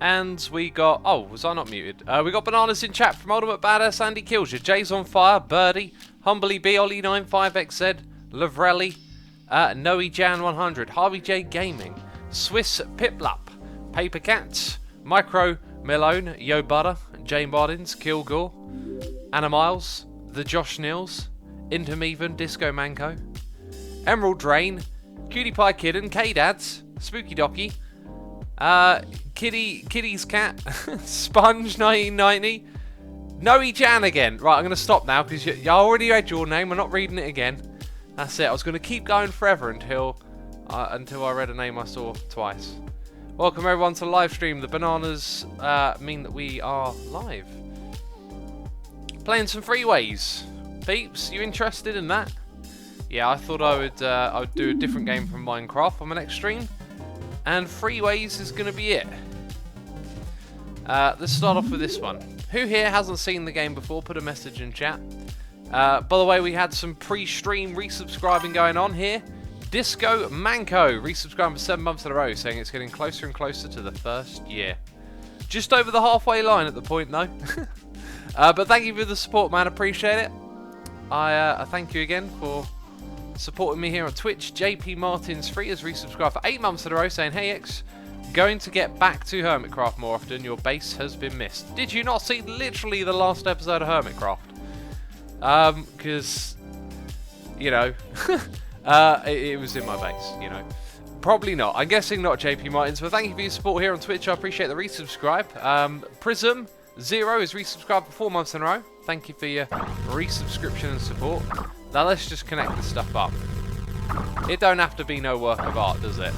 And we got... Oh, was I not muted? We got Bananas in chat from Ultimate Badass, Andy Kills You, Jay's on Fire, Birdie, Humbly B, Ollie95XZ, Lavrelli, NoeJan100, Harvey J Gaming, Swiss Piplup, Paper Cats, Micro Malone, Yo Butter, Jane Bardins, Kilgore, Anna Miles, The Josh Nils, Intermeven, Disco Manco, Emerald Drain, Cutie Pie Kidden, K-Dads, Spooky Docky, Kitty's Cat, Sponge 1990, Noe Jan again. Right, I'm going to stop now because you already read your name. I'm not reading it again. That's it. I was going to keep going forever until I read a name I saw twice. Welcome everyone to the live stream. The bananas mean that we are live. Playing some Freeways. Peeps, you interested in that? Yeah, I thought I would do a different game from Minecraft on my next stream. And Freeways is going to be it. Let's start off with this one. Who here hasn't seen the game before? Put a message in chat. By the way, we had some pre-stream resubscribing going on here. Disco Manco resubscribing for 7 months in a row, saying it's getting closer and closer to the first year. Just over the halfway line at the point, though. But thank you for the support, man. Appreciate it. I thank you again for supporting me here on Twitch. JP Martins Free has resubscribed for 8 months in a row, saying, "Hey X, going to get back to Hermitcraft more often. Your base has been missed." Did you not see literally the last episode of Hermitcraft? Because, you know, it was in my base, you know. Probably not. I'm guessing not, JP Martins. But thank you for your support here on Twitch. I appreciate the resubscribe. Prism Zero is resubscribed for 4 months in a row. Thank you for your resubscription and support. Now let's just connect this stuff up. It don't have to be no work of art, does it?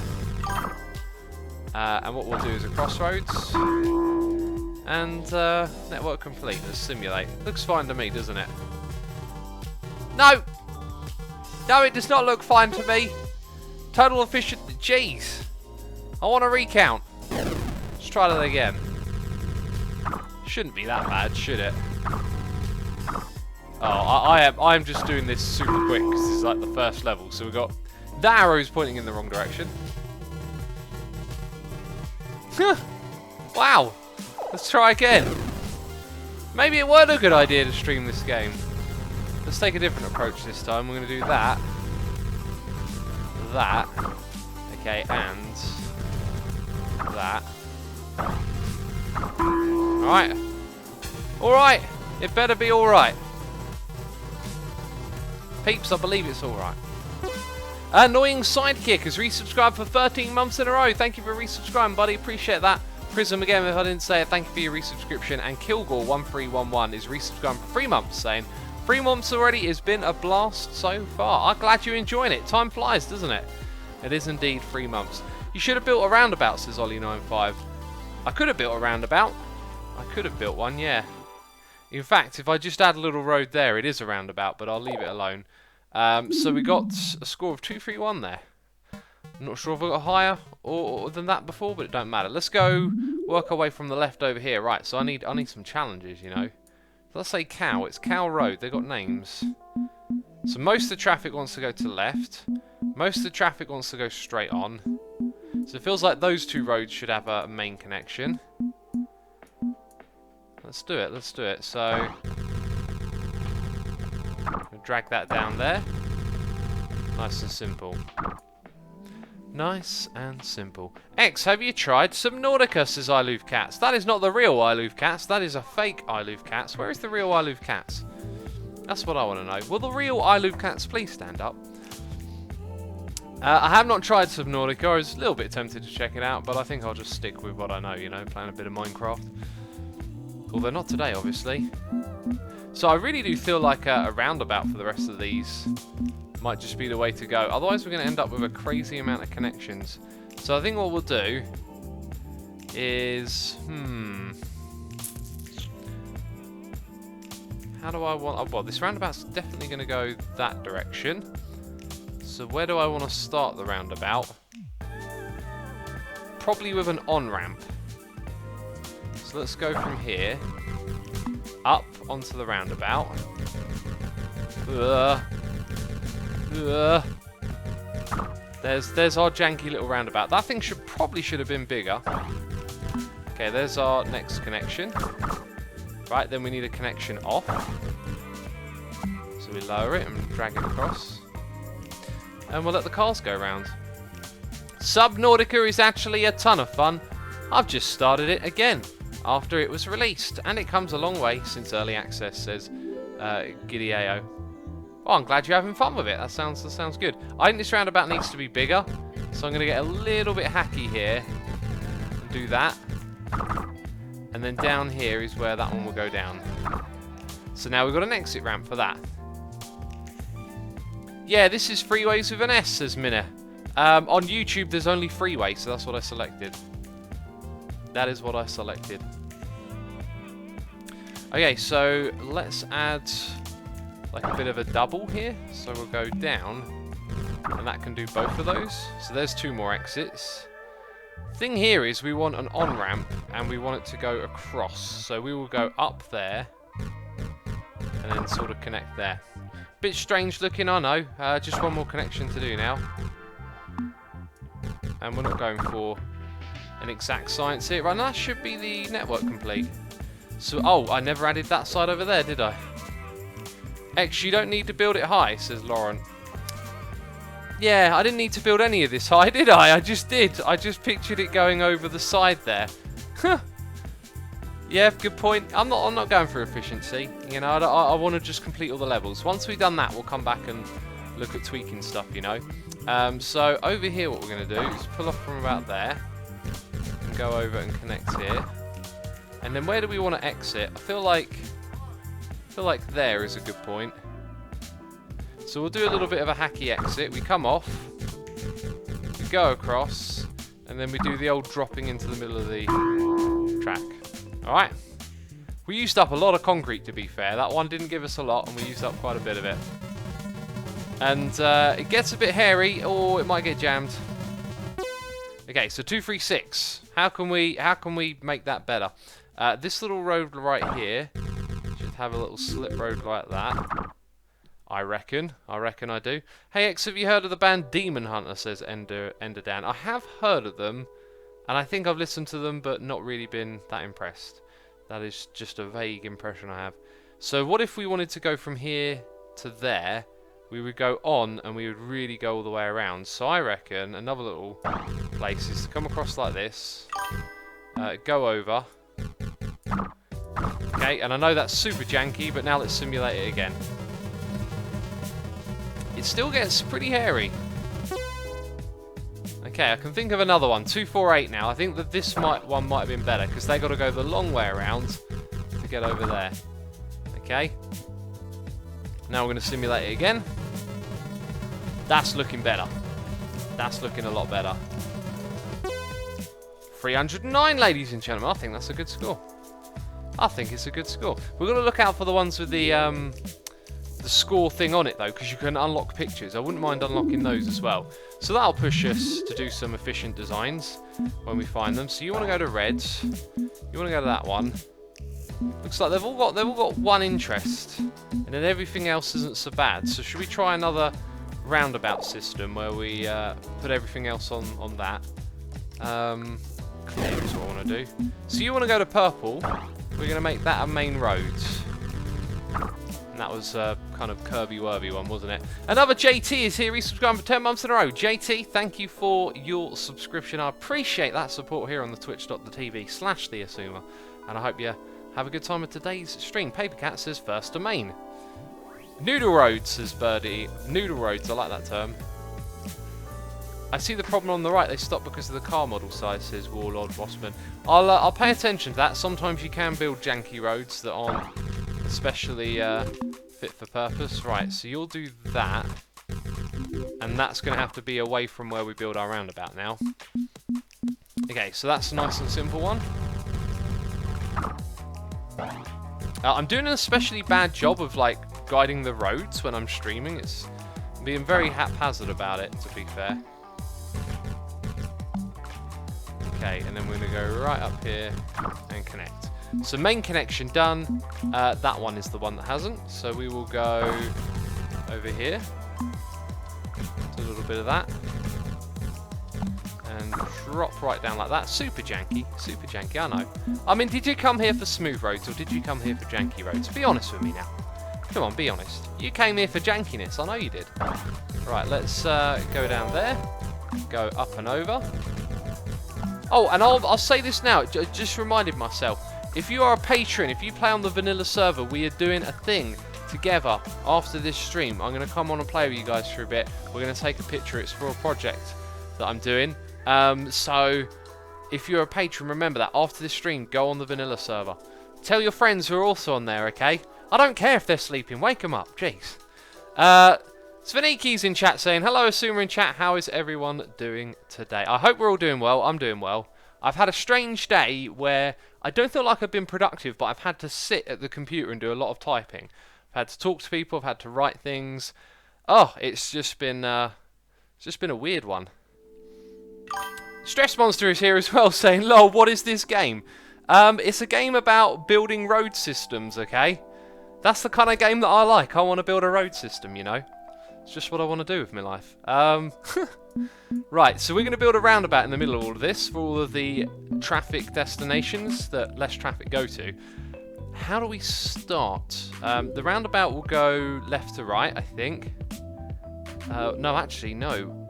And what we'll do is a crossroads. And network complete. Let's simulate. Looks fine to me, doesn't it? No! No, it does not look fine to me. Total efficient. Jeez. I want to recount. Let's try that again. Shouldn't be that bad, should it? Oh, I'm just doing this super quick because this is like the first level. So we've got the arrows pointing in the wrong direction. Wow. Let's try again. Maybe it weren't a good idea to stream this game. Let's take a different approach this time. We're going to do that. That. Okay, and that. Alright. Alright. It better be alright. Peeps, I believe it's alright. Annoying Sidekick has resubscribed for 13 months in a row. Thank you for resubscribing, buddy. Appreciate that. Prism again, if I didn't say it, thank you for your resubscription. And Kilgore1311 is resubscribing for 3 months, saying 3 months already. It's been a blast so far. I'm glad you're enjoying it. Time flies, doesn't it? It is indeed 3 months. You should have built a roundabout, says Ollie95. I could have built a roundabout. I could have built one, yeah. In fact, if I just add a little road there, it is a roundabout, but I'll leave it alone. So we got a score of 231 there. I'm not sure if I got higher or than that before, but it don't matter. Let's go work our way from the left over here. Right, so I need some challenges, you know. So let's say Cow. It's Cow Road. They've got names. So most of the traffic wants to go to the left. Most of the traffic wants to go straight on. So it feels like those two roads should have a main connection. Let's do it. Let's do it. So we'll drag that down there. Nice and simple. Nice and simple. X, have you tried Subnautica, says iLoveCats. That is not the real iLoveCats. That is a fake iLoveCats. Where is the real iLoveCats? That's what I want to know. Will the real iLoveCats please stand up? I have not tried Subnautica. I was a little bit tempted to check it out, but I think I'll just stick with what I know, you know, playing a bit of Minecraft. Although not today, obviously. So I really do feel like a roundabout for the rest of these might just be the way to go. Otherwise, we're going to end up with a crazy amount of connections. So I think what we'll do is... How do I want... Oh, well, this roundabout's definitely going to go that direction. So where do I want to start the roundabout? Probably with an on-ramp. So let's go from here up onto the roundabout. There's our janky little roundabout. That thing should have been bigger. Okay, there's our next connection. Right, then we need a connection off. So we lower it and drag it across. And we'll let the cars go around. Subnautica is actually a ton of fun. I've just started it again after it was released. And it comes a long way since early access, says Gideao. Oh, I'm glad you're having fun with it. That sounds good. I think this roundabout needs to be bigger. So I'm going to get a little bit hacky here. And do that. And then down here is where that one will go down. So now we've got an exit ramp for that. Yeah, this is Freeways with an S, says Minna. On YouTube, there's only Freeway, so that's what I selected. That is what I selected. Okay, so let's add like a bit of a double here. So we'll go down, and that can do both of those. So there's 2 more exits. Thing here is we want an on-ramp, and we want it to go across. So we will go up there, and then sort of connect there. Bit strange looking, I know. Just one more connection to do now. And we're not going for an exact science here. Right, that should be the network complete. So, oh, I never added that side over there, did I? X, you don't need to build it high, says Lauren. Yeah, I didn't need to build any of this high, did I? I just did. I just pictured it going over the side there. Huh. Yeah, good point. I'm not going for efficiency. You know, I want to just complete all the levels. Once we've done that, we'll come back and look at tweaking stuff, you know. So over here, what we're going to do is pull off from about there and go over and connect here. And then where do we want to exit? I feel like there is a good point. So we'll do a little bit of a hacky exit. We come off, we go across, and then we do the old dropping into the middle of the track. Alright. We used up a lot of concrete, to be fair. That one didn't give us a lot, and we used up quite a bit of it. And it gets a bit hairy, or it might get jammed. Okay, so 236. How can we make that better? This little road right here should have a little slip road like that. I reckon I do. Hey X, have you heard of the band Demon Hunter, says Ender Dan. I have heard of them, and I think I've listened to them, but not really been that impressed. That is just a vague impression I have. So what if we wanted to go from here to there? We would go on, and we would really go all the way around. So I reckon another little place is to come across like this, go over. Okay, and I know that's super janky, but now let's simulate it again. It still gets pretty hairy. Okay, I can think of another one. 248 now. I think that this one might have been better, because they got to go the long way around to get over there. Okay. Now we're going to simulate it again. That's looking better. That's looking a lot better. 309, ladies and gentlemen. I think that's a good score. I think it's a good score. We've got to look out for the ones with the score thing on it, though, because you can unlock pictures. I wouldn't mind unlocking those as well. So that'll push us to do some efficient designs when we find them. So you want to go to reds. You want to go to that one. Looks like they've all got one interest, and then everything else isn't so bad. So should we try another roundabout system where we put everything else on that? Here's what I want to do. So you want to go to purple. We're going to make that a main road. And that was a kind of curvy-worvy one, wasn't it? Another JT is here. He's subscribed for 10 months in a row. JT, thank you for your subscription. I appreciate that support here on the twitch.tv/theassumer. And I hope you have a good time with today's stream. Papercat says first to main. Noodle roads, says Birdie. Noodle roads, I like that term. I see the problem on the right. They stop because of the car model size, says Warlord Bossman. I'll pay attention to that. Sometimes you can build janky roads that aren't especially fit for purpose. Right, so you'll do that. And that's going to have to be away from where we build our roundabout now. Okay, so that's a nice and simple one. I'm doing an especially bad job of like guiding the roads when I'm streaming. It's being very haphazard about it, to be fair. Okay, and then we're going to go right up here and connect. So main connection done. That one is the one that hasn't. So we will go over here. Do a little bit of that. and drop right down like that. Super janky, I know. I mean, did you come here for smooth roads or did you come here for janky roads? Be honest with me now. Come on, be honest. You came here for jankiness, I know you did. Right, let's go down there, go up and over. Oh, and I'll say this now, just reminded myself. If you are a patron, if you play on the vanilla server, we are doing a thing together after this stream. I'm going to come on and play with you guys for a bit. We're going to take a picture. It's for a project that I'm doing. So if you're a patron, remember that after this stream, go on the vanilla server. Tell your friends who are also on there, okay? I don't care if they're sleeping. Wake them up. Jeez. Sveniki's in chat saying, hello, Asuma in chat. How is everyone doing today? I hope we're all doing well. I'm doing well. I've had a strange day where I don't feel like I've been productive, but I've had to sit at the computer and do a lot of typing. I've had to talk to people. I've had to write things. Oh, it's just been a weird one. Stress Monster is here as well, saying, lol, what is this game? It's a game about building road systems, okay? That's the kind of game that I like. I want to build a road system, you know? It's just what I want to do with my life. Right, so we're going to build a roundabout in the middle of all of this for all of the traffic destinations that less traffic go to. How do we start? The roundabout will go left to right, I think. No, actually, no.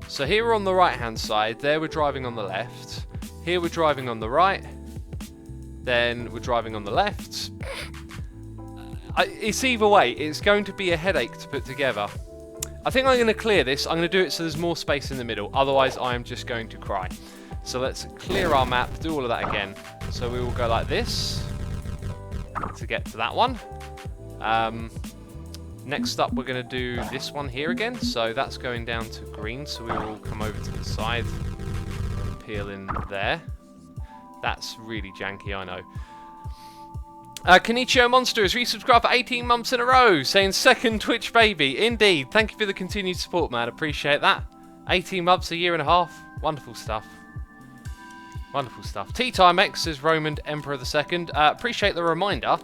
So here we're on the right-hand side. There we're driving on the left. Here we're driving on the right. Then we're driving on the left. It's either way. It's going to be a headache to put together. I think I'm going to clear this. I'm going to do it so there's more space in the middle. Otherwise, I am just going to cry. So let's clear our map, do all of that again. So we will go like this to get to that one. Next up, we're going to do this one here again. So that's going down to green. So we will come over to the side, peel in there. That's really janky, I know. Kenichio Monster has resubscribed for 18 months in a row, saying second Twitch baby. Indeed. Thank you for the continued support, man. Appreciate that. 18 months, a year and a half. Wonderful stuff. Wonderful stuff. Tea Time X says Roman Emperor II. Appreciate the reminder.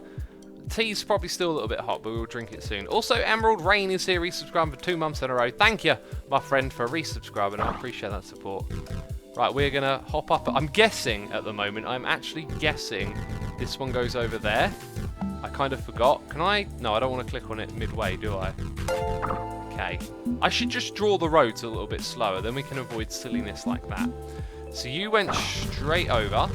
Tea's probably still a little bit hot, but we'll drink it soon. Also, Emerald Rain is here, resubscribing for 2 months in a row. Thank you, my friend, for resubscribing. I appreciate that support. Right, we're going to hop up. I'm guessing at the moment. I'm actually guessing this one goes over there. I kind of forgot. Can I? No, I don't want to click on it midway, do I? Okay. I should just draw the roads a little bit slower. Then we can avoid silliness like that. So you went straight over.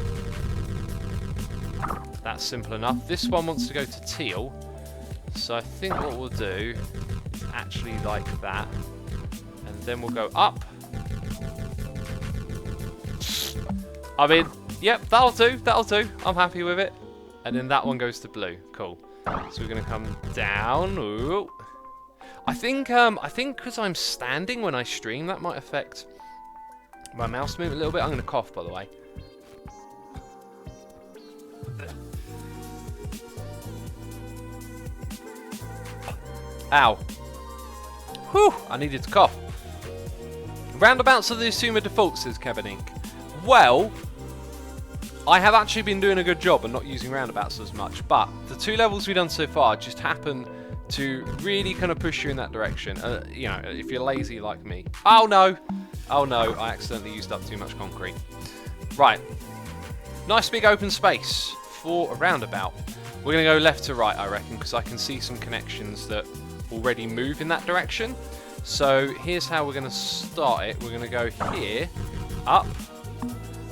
That's simple enough. This one wants to go to teal. So I think what we'll do is actually like that. And then we'll go up. I mean, yep, that'll do, that'll do. I'm happy with it. And then that one goes to blue. Cool. So we're going to come down. Ooh. I think because I'm standing when I stream, that might affect my mouse movement a little bit. I'm going to cough, by the way. Ow. Whew, I needed to cough. Roundabouts are the Asuma default, says Kevin Inc. Well, I have actually been doing a good job and not using roundabouts as much, but the 2 levels we've done so far just happen to really kind of push you in that direction. You know, if you're lazy like me. Oh no! Oh no, I accidentally used up too much concrete. Right. Nice big open space for a roundabout. We're going to go left to right, I reckon, because I can see some connections that already move in that direction. So here's how we're going to start it. We're going to go here, up.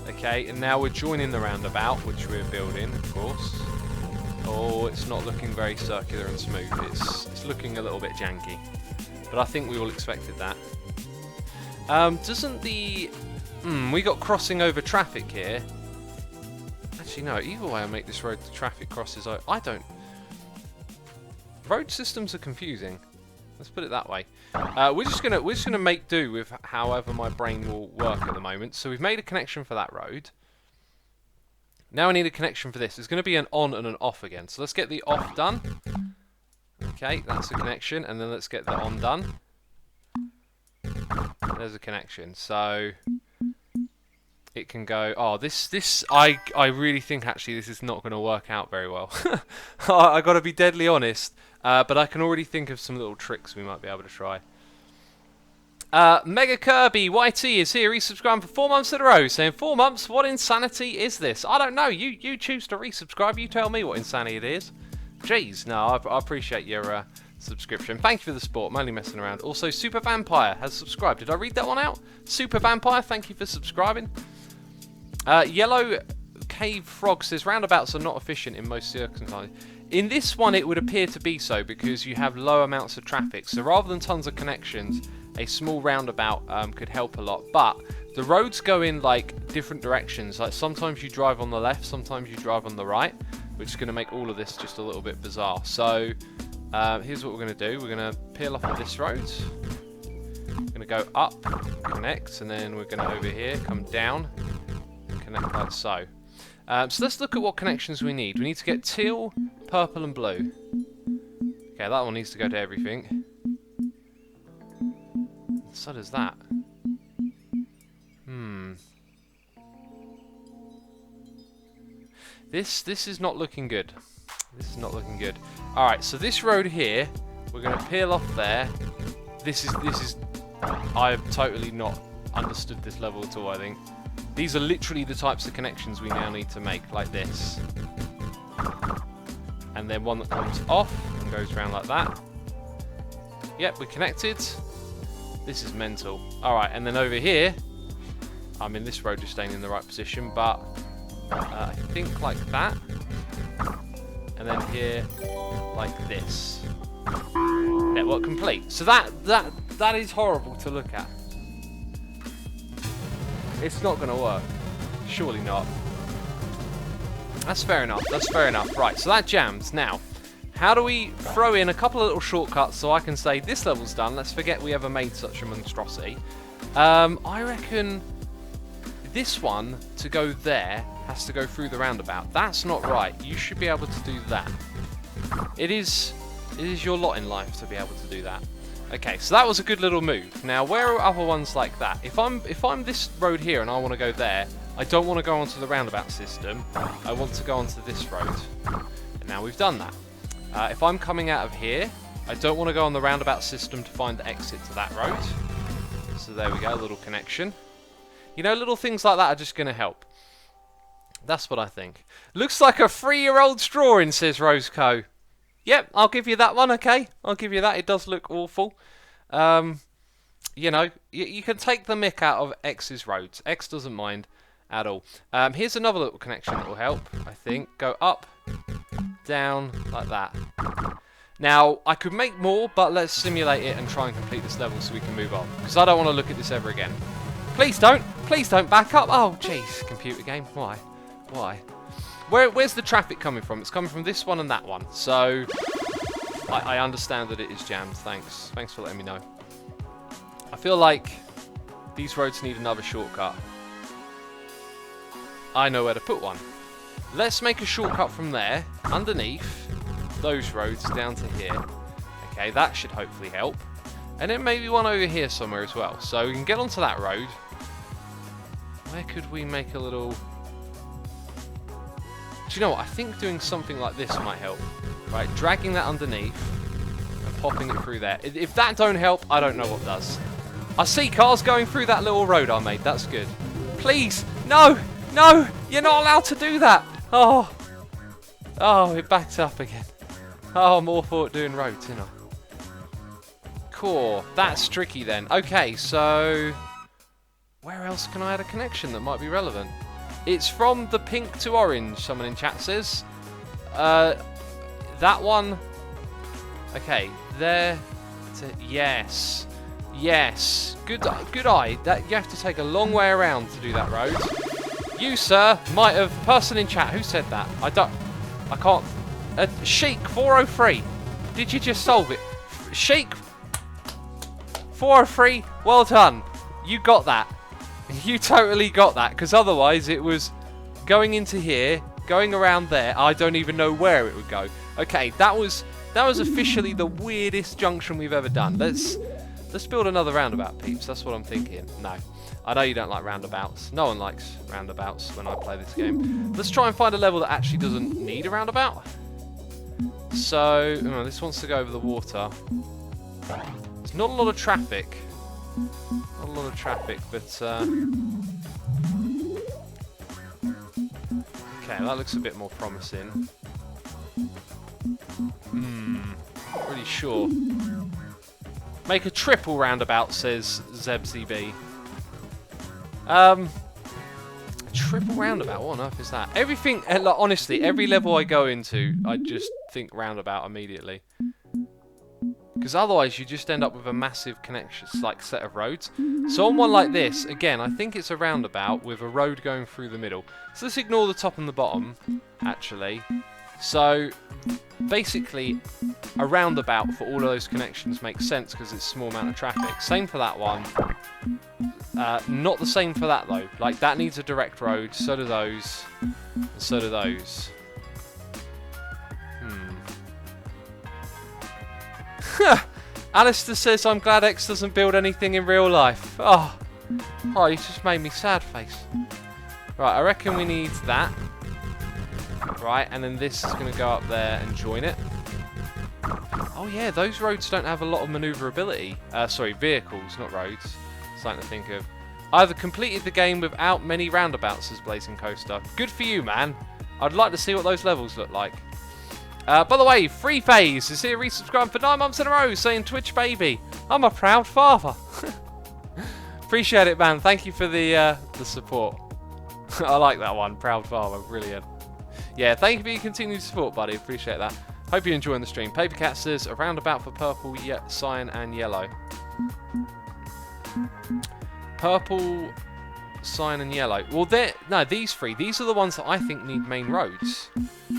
Okay, and now we're joining the roundabout, which we're building, of course. Oh, it's not looking very circular and smooth. It's looking a little bit janky. But I think we all expected that. Doesn't the... we got crossing over traffic here. Actually, no, either way I make this road, the traffic crosses... I don't... Road systems are confusing. Let's put it that way. We're just gonna make do with however my brain will work at the moment. So we've made a connection for that road. Now I need a connection for this. There's going to be an on and an off again. So let's get the off done. Okay, that's a connection, and then let's get the on done. There's a connection. So it can go. Oh, I really think actually this is not going to work out very well. I got to be deadly honest. But I can already think of some little tricks we might be able to try. Mega Kirby YT is here. Resubscribing for 4 months in a row, saying 4 months. What insanity is this? I don't know. You choose to resubscribe. You tell me what insanity it is. Jeez, no, I appreciate your subscription. Thank you for the support. I'm only messing around. Also, Super Vampire has subscribed. Did I read that one out? Super Vampire, thank you for subscribing. Yellow Cave Frog says roundabouts are not efficient in most circumstances. In this one, it would appear to be so because you have low amounts of traffic. So rather than tons of connections, a small roundabout could help a lot. But the roads go in like different directions. Like sometimes you drive on the left, sometimes you drive on the right, which is going to make all of this just a little bit bizarre. So here's what we're going to do. We're going to peel off of this road. We're going to go up, connect, and then we're going to over here, come down, connect like so. So let's look at what connections we need. We need to get teal, purple, and blue. Okay, that one needs to go to everything. So does that. This is not looking good. This is not looking good. Alright, so this road here, we're going to peel off there. This is... I've totally not understood this level at all, I think. These are literally the types of connections we now need to make, like this. And then one that comes off and goes around like that. Yep, we're connected. This is mental. Alright, and then over here, I mean, this road is staying in the right position, but I think like that. And then here, like this. Network complete. So that is horrible to look at. It's not going to work. Surely not. That's fair enough. That's fair enough. Right, so that jams. Now, how do we throw in a couple of little shortcuts so I can say this level's done? Let's forget we ever made such a monstrosity. I reckon this one, to go there, has to go through the roundabout. That's not right. You should be able to do that. It is your lot in life to be able to do that. Okay, so that was a good little move. Now, where are other ones like that? If I'm this road here and I want to go there, I don't want to go onto the roundabout system. I want to go onto this road. And now we've done that. If I'm coming out of here, I don't want to go on the roundabout system to find the exit to that road. So there we go, a little connection. You know, little things like that are just going to help. That's what I think. Looks like a 3-year-old's drawing, says Roseco. Yep, I'll give you that one, okay? I'll give you that. It does look awful. You know, you can take the mick out of X's roads. X doesn't mind at all. Here's another little connection that will help, I think. Go up, down, like that. Now, I could make more, but let's simulate it and try and complete this level so we can move on. Because I don't want to look at this ever again. Please don't back up. Oh, jeez, computer game. Why? Why? Where's the traffic coming from? It's coming from this one and that one. So, I understand that it is jammed. Thanks. Thanks for letting me know. I feel like these roads need another shortcut. I know where to put one. Let's make a shortcut from there, underneath those roads down to here. Okay, that should hopefully help. And then maybe one over here somewhere as well. So we can get onto that road. Where could we make a little... Do you know what? I think doing something like this might help. Right, dragging that underneath and popping it through there. If that don't help, I don't know what does. I see cars going through that little road I made. That's good. Please, no, no, you're not allowed to do that. Oh, it backed up again. Oh, I'm awful at doing roads, you know. Cool, that's tricky then. Okay, so where else can I add a connection that might be relevant? It's from the pink to orange, someone in chat says. That one. Okay, there. Yes. Yes. Good eye. That you have to take a long way around to do that road. You, sir, might have... Person in chat, who said that? I can't... Sheik 403. Did you just solve it? Sheik 403. Well done. You got that. You totally got that, because otherwise it was going into here, going around there. I don't even know where it would go. Okay, that was officially the weirdest junction we've ever done. Let's build another roundabout, peeps. That's what I'm thinking. No, I know you don't like roundabouts. No one likes roundabouts when I play this game. Let's try and find a level that actually doesn't need a roundabout. So, this wants to go over the water. There's not a lot of traffic. Not a lot of traffic, but okay, that looks a bit more promising. Not really sure. Make a triple roundabout, says ZebZB. Triple roundabout, what on earth is that? Everything, like, honestly, every level I go into, I just think roundabout immediately. Because otherwise you just end up with a massive connection, like, set of roads. So on one like this, again, I think it's a roundabout with a road going through the middle. So let's ignore the top and the bottom, actually. So basically, a roundabout for all of those connections makes sense because it's a small amount of traffic. Same for that one. Not the same for that though. Like, that needs a direct road, so do those, and so do those. Alistair says, I'm glad X doesn't build anything in real life. Oh, you just made me sad face. Right, I reckon we need that. Right, and then this is going to go up there and join it. Oh yeah, those roads don't have a lot of manoeuvrability. Sorry, vehicles, not roads. Something to think of. I've completed the game without many roundabouts, as Blazing Coaster. Good for you, man. I'd like to see what those levels look like. By the way, Freeways is here resubscribed for 9 months in a row, saying Twitch baby. I'm a proud father. Appreciate it, man. Thank you for the support. I like that one, proud father. Brilliant. Yeah, thank you for your continued support, buddy. Appreciate that. Hope you're enjoying the stream. Papercat says a roundabout for purple, cyan, and yellow. Purple, cyan, and yellow. Well, no, these three. These are the ones that I think need main roads,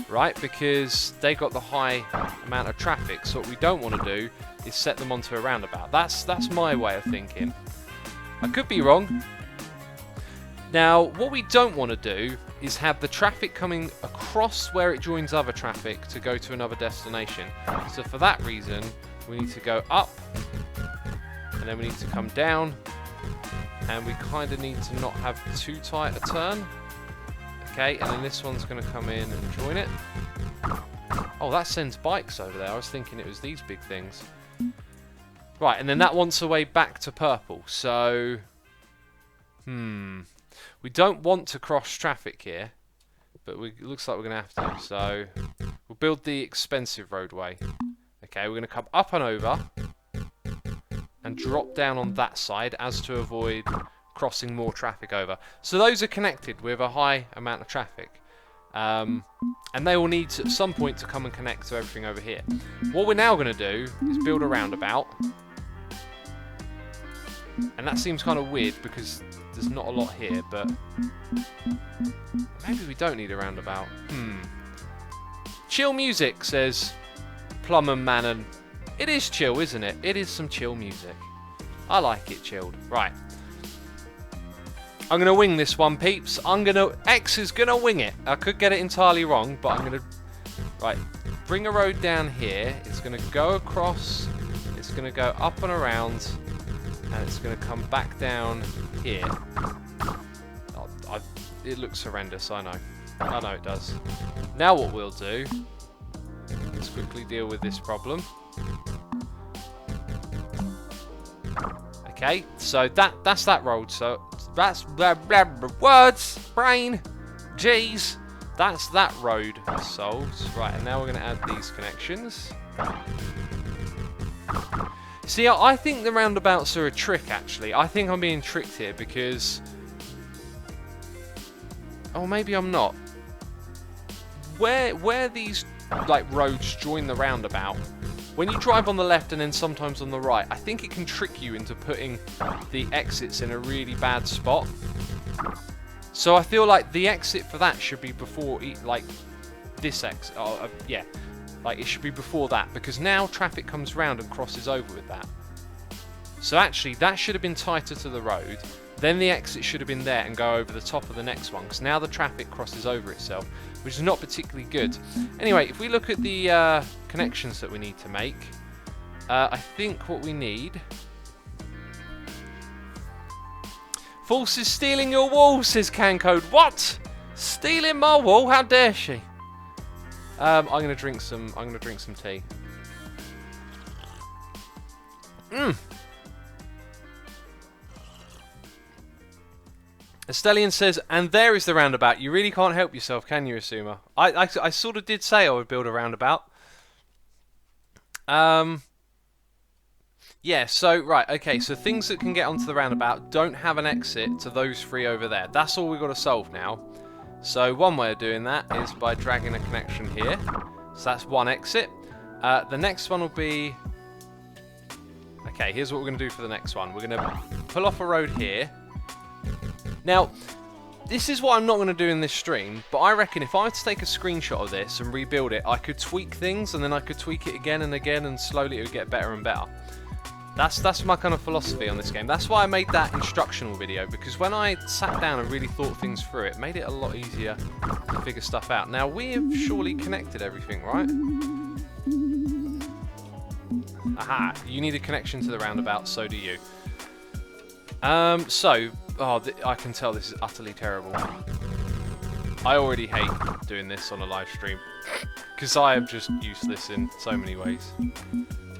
right? Because they got the high amount of traffic. So what we don't want to do is set them onto a roundabout. That's my way of thinking. I could be wrong. Now, what we don't want to do is have the traffic coming across where it joins other traffic to go to another destination. So for that reason, we need to go up, and then we need to come down, and we kind of need to not have too tight a turn. Okay, and then this one's going to come in and join it. Oh, that sends bikes over there. I was thinking it was these big things. Right, and then that wants a way back to purple. So, we don't want to cross traffic here, but it looks like we're going to have to. So, we'll build the expensive roadway. Okay, we're going to come up and over and drop down on that side as to avoid crossing more traffic over. So those are connected with a high amount of traffic. And they will need to, at some point, to come and connect to everything over here. What we're now going to do is build a roundabout. And that seems kind of weird because there's not a lot here, but maybe we don't need a roundabout. Chill music, says Plumber Manon. It is chill, isn't it? It is some chill music. I like it chilled. Right. I'm going to wing this one, peeps. X is going to wing it. I could get it entirely wrong, but I'm going to... Right. Bring a road down here. It's going to go across. It's going to go up and around. And it's going to come back down here. It looks horrendous, I know. I know it does. Now what we'll do... Let's quickly deal with this problem. Okay, so that's that road. So that's words, brain, G's. That's that road solved. Right, and now we're going to add these connections. See, I think the roundabouts are a trick, actually. I think I'm being tricked here because... Oh, maybe I'm not. Where these like roads join the roundabout, when you drive on the left and then sometimes on the right, I think it can trick you into putting the exits in a really bad spot. So I feel like the exit for that should be before, like, this exit. Yeah. Like, it should be before that, because now traffic comes round and crosses over with that. So actually, that should have been tighter to the road. Then the exit should have been there and go over the top of the next one, because now the traffic crosses over itself, which is not particularly good. Anyway, if we look at the connections that we need to make, I think what we need... False is stealing your wall, says Cancode. What? Stealing my wall? How dare she? I'm gonna drink some tea. Estellian says, and there is the roundabout. You really can't help yourself, can you, Asuma? I sort of did say I would build a roundabout. Yeah, so, right, okay, so things that can get onto the roundabout don't have an exit to those three over there. That's all we've got to solve now. So one way of doing that is by dragging a connection here. So that's one exit. The next one will be... Okay, here's what we're going to do for the next one. We're going to pull off a road here. Now, this is what I'm not going to do in this stream, but I reckon if I were to take a screenshot of this and rebuild it, I could tweak things, and then I could tweak it again and again, and slowly it would get better and better. That's my kind of philosophy on this game. That's why I made that instructional video, because when I sat down and really thought things through, it made it a lot easier to figure stuff out. Now, we've surely connected everything, right? Aha, you need a connection to the roundabout, so do you. I can tell this is utterly terrible. I already hate doing this on a live stream, because I am just useless in so many ways.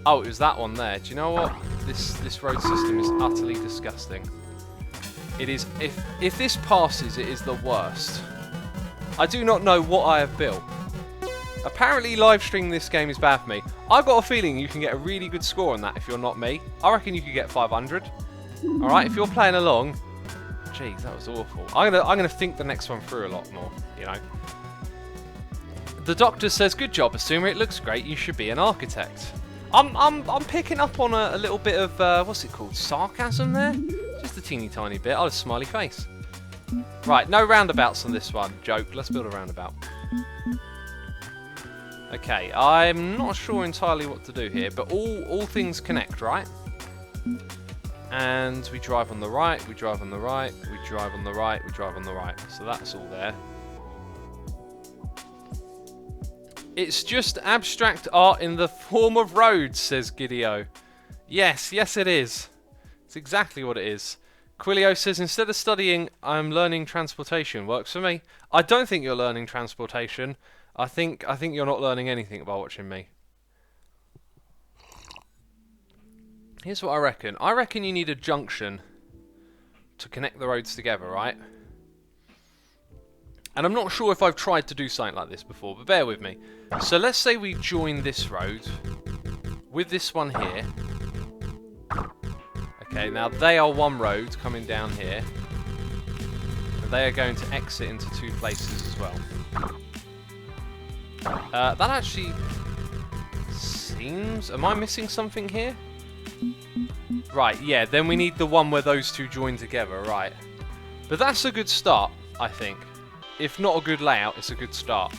Oh, it was that one there. Do you know what? This road system is utterly disgusting. It is. If this passes, it is the worst. I do not know what I have built. Apparently, live streaming this game is bad for me. I've got a feeling you can get a really good score on that if you're not me. I reckon you could get 500. All right, if you're playing along. Jeez, that was awful. I'm gonna think the next one through a lot more. You know. The doctor says, "Good job, Asuma. It looks great. You should be an architect." I'm picking up on a little bit of what's it called, sarcasm there, just a teeny tiny bit. Oh, a smiley face. Right, no roundabouts on this one. Joke. Let's build a roundabout. Okay, I'm not sure entirely what to do here, but all things connect, right? And we drive on the right, we drive on the right, we drive on the right, we drive on the right. So that's all there. It's just abstract art in the form of roads, says Gideo. Yes, yes it is. It's exactly what it is. Quilio says, instead of studying, I'm learning transportation. Works for me. I don't think you're learning transportation. I think you're not learning anything by watching me. Here's what I reckon. I reckon you need a junction to connect the roads together, right? And I'm not sure if I've tried to do something like this before, but bear with me. So let's say we join this road with this one here. Okay, now they are one road coming down here. And they are going to exit into two places as well. That actually seems... Am I missing something here? Right, yeah, then we need the one where those two join together, right. But that's a good start, I think. If not a good layout, it's a good start.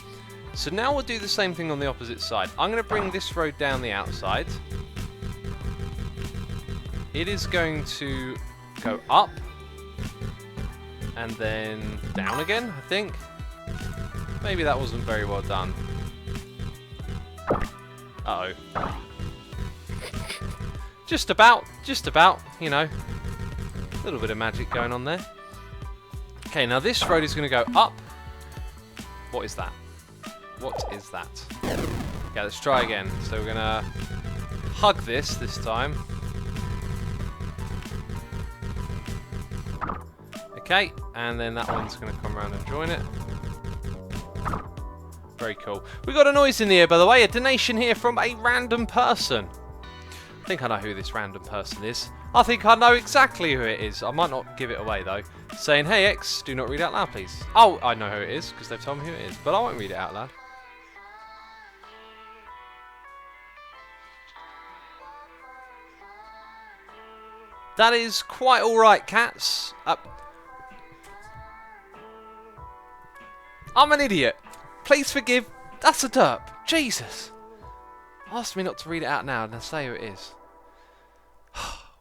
So now we'll do the same thing on the opposite side. I'm going to bring this road down the outside. It is going to go up. And then down again, I think. Maybe that wasn't very well done. Uh-oh. Just about, you know. A little bit of magic going on there. Okay, now this road is going to go up. What is that? What is that? Okay, let's try again. So we're going to hug this time. Okay, and then that one's going to come around and join it. Very cool. We got a noise in the air, by the way. A donation here from a random person. I think I know who this random person is. I think I know exactly who it is. I might not give it away, though. Saying, hey, X, do not read out loud, please. Oh, I know who it is, because they've told me who it is. But I won't read it out loud. That is quite alright, cats. I'm an idiot. Please forgive. That's a derp. Jesus. Ask me not to read it out now, and I'll say who it is.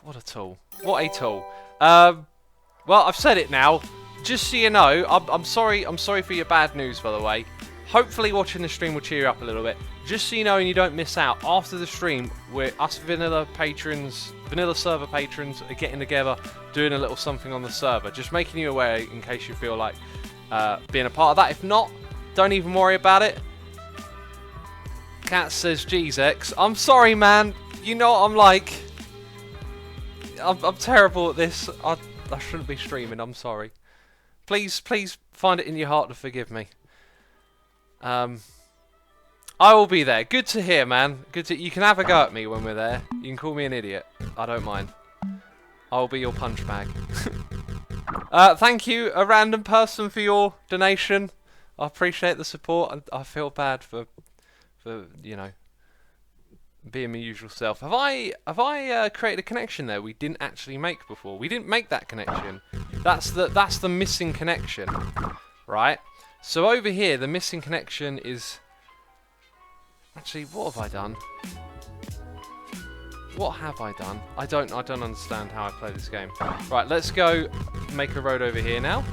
What a tool. What a tool. Well, I've said it now. Just so you know, I'm sorry for your bad news, by the way. Hopefully watching the stream will cheer you up a little bit. Just so you know and you don't miss out, after the stream, us vanilla server patrons are getting together, doing a little something on the server. Just making you aware in case you feel like being a part of that. If not, don't even worry about it. Cat says, geez, X. I'm sorry, man. You know what I'm like. I'm terrible at this. I shouldn't be streaming. I'm sorry. Please find it in your heart to forgive me. I will be there. Good to hear, man. You can have a go at me when we're there. You can call me an idiot. I don't mind. I'll be your punch bag. Thank you, a random person, for your donation. I appreciate the support. I feel bad for you know, being my usual self. Have I created a connection there we didn't actually make before? We didn't make that connection. That's the missing connection, right? So over here, the missing connection is. Actually, what have I done? What have I done? I don't understand how I play this game. Right, let's go make a road over here now.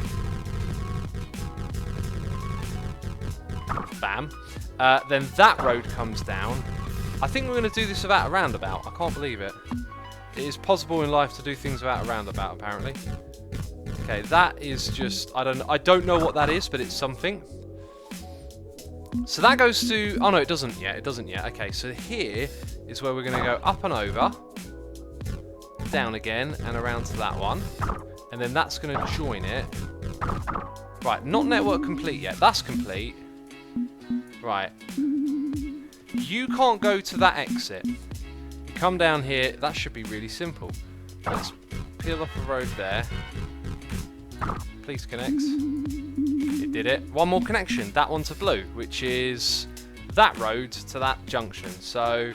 Bam. Then that road comes down. I think we're going to do this without a roundabout. I can't believe it. It is possible in life to do things without a roundabout, apparently. Okay, that is just... I don't know what that is, but it's something. So that goes to... Oh, no, it doesn't yet. It doesn't yet. Okay, so here is where we're going to go up and over. Down again and around to that one. And then that's going to join it. Right, not network complete yet. That's complete. Right. You can't go to that exit. You come down here. That should be really simple. Let's peel off a road there. Please connect. It did it. One more connection. That one to blue, which is that road to that junction. So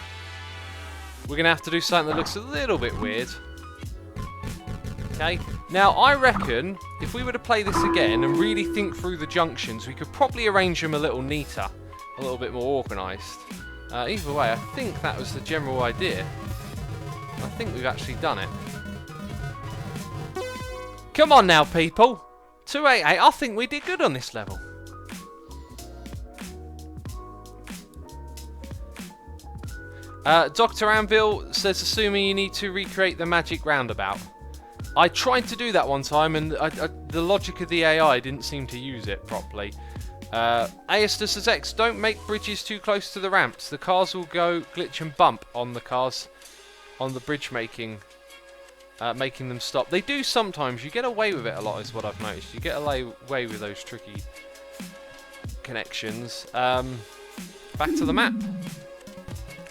we're going to have to do something that looks a little bit weird. Okay. Now, I reckon if we were to play this again and really think through the junctions, we could probably arrange them a little neater, a little bit more organised. Either way, I think that was the general idea. I think we've actually done it. Come on now, people. 288. I think we did good on this level. Dr. Anvil says, assuming you need to recreate the magic roundabout. I tried to do that one time, and the logic of the AI didn't seem to use it properly. Aestus says, X, don't make bridges too close to the ramps. The cars will go glitch and bump on the cars, on the bridge making them stop. They do sometimes. You get away with it a lot, is what I've noticed. You get away with those tricky connections. Back to the map.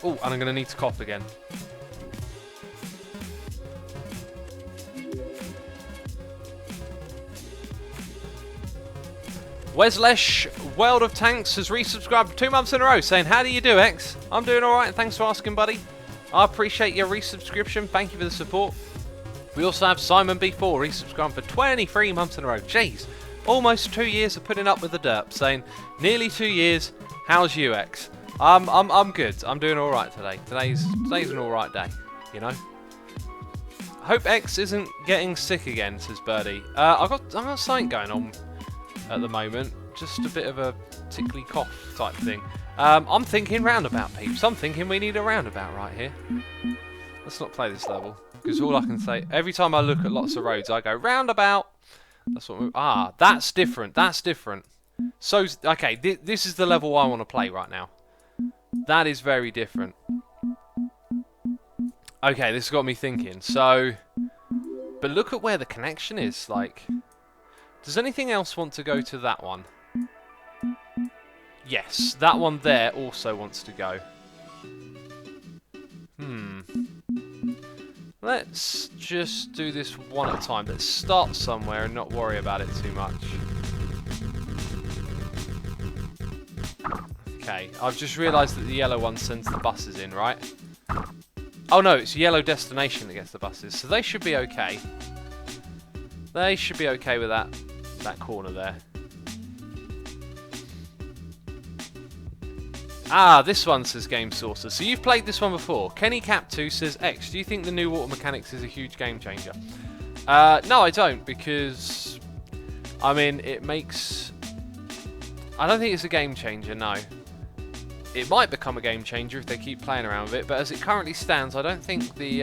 Oh, and I'm going to need to cough again. Weslesh, World of Tanks, has resubscribed for 2 months in a row, saying, how do you do, X? I'm doing alright, thanks for asking, buddy. I appreciate your resubscription. Thank you for the support. We also have Simon B4 resubscribed for 23 months in a row. Jeez, almost 2 years of putting up with the derp, saying, nearly 2 years, how's you, X? I'm good. I'm doing alright today. Today's an alright day, you know? Hope X isn't getting sick again, says Birdie. I've got something going on at the moment, just a bit of a tickly cough type thing. I'm thinking roundabout, peeps. I'm thinking we need a roundabout right here. Let's not play this level, because all I can say, every time I look at lots of roads, I go roundabout. That's what that's different. That's different. So, okay, this is the level I want to play right now. That is very different. Okay, this has got me thinking. So, but look at where the connection is. Like, does anything else want to go to that one? Yes, that one there also wants to go. Let's just do this one at a time. Let's start somewhere and not worry about it too much. Okay, I've just realised that the yellow one sends the buses in, right? Oh no, it's yellow destination that gets the buses, so they should be okay. They should be okay with that corner there. Ah, this one says Game Sourcer. So you've played this one before. Kenny Cap2 says, X, do you think the new water mechanics is a huge game changer? No, I don't, because, I mean, it makes... I don't think it's a game changer, no. It might become a game changer if they keep playing around with it, but as it currently stands, I don't think the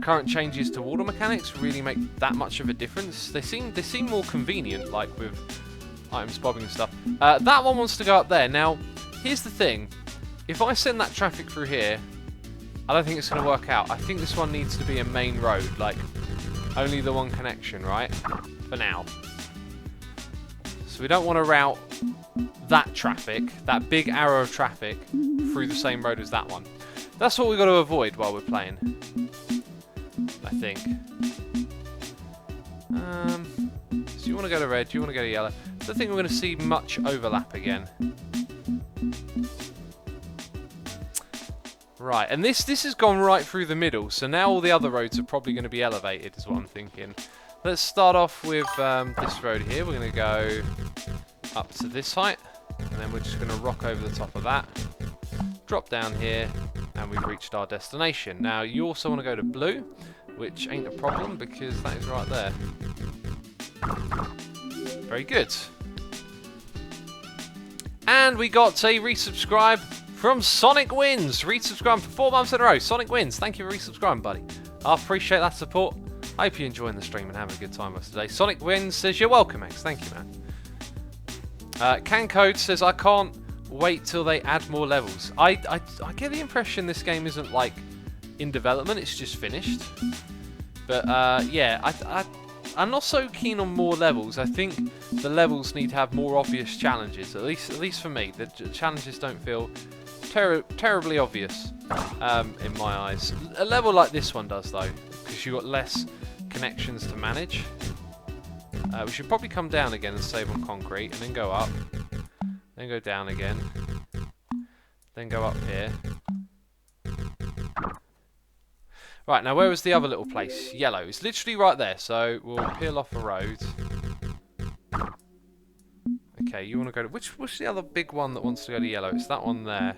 current changes to water mechanics really make that much of a difference. They seem more convenient, like with items bobbing and stuff. That one wants to go up there. Now, here's the thing. If I send that traffic through here, I don't think it's going to work out. I think this one needs to be a main road, like only the one connection, right? for now. So we don't want to route that traffic, that big arrow of traffic, through the same road as that one. That's what we've got to avoid while we're playing, I think. So you want to go to red, you want to go to yellow. I don't think we're going to see much overlap again. Right, and this has gone right through the middle, so now all the other roads are probably going to be elevated, is what I'm thinking. Let's start off with this road here. We're going to go up to this height, and then we're just going to rock over the top of that. Drop down here, and we've reached our destination. Now, you also want to go to blue, which ain't a problem, because that is right there. Very good. And we got a resubscribe from Sonic Wins. Resubscribing for 4 months in a row. Sonic Wins, thank you for resubscribing, buddy. I appreciate that support. I hope you're enjoying the stream and having a good time with us today. Sonic Wins says, you're welcome, X. Thank you, man. CanCode says, I can't wait till they add more levels. I get the impression this game isn't, like, in development. It's just finished. But, yeah, I'm not so keen on more levels. I think the levels need to have more obvious challenges. At least for me, the challenges don't feel terribly obvious in my eyes. A level like this one does, though, because you've got less connections to manage. We should probably come down again and save on concrete, and then go up, then go down again, then go up here. Right, now where was the other little place? Yellow. It's literally right there, so we'll peel off a road. Okay, you want to go to... What's the other big one that wants to go to yellow? It's that one there.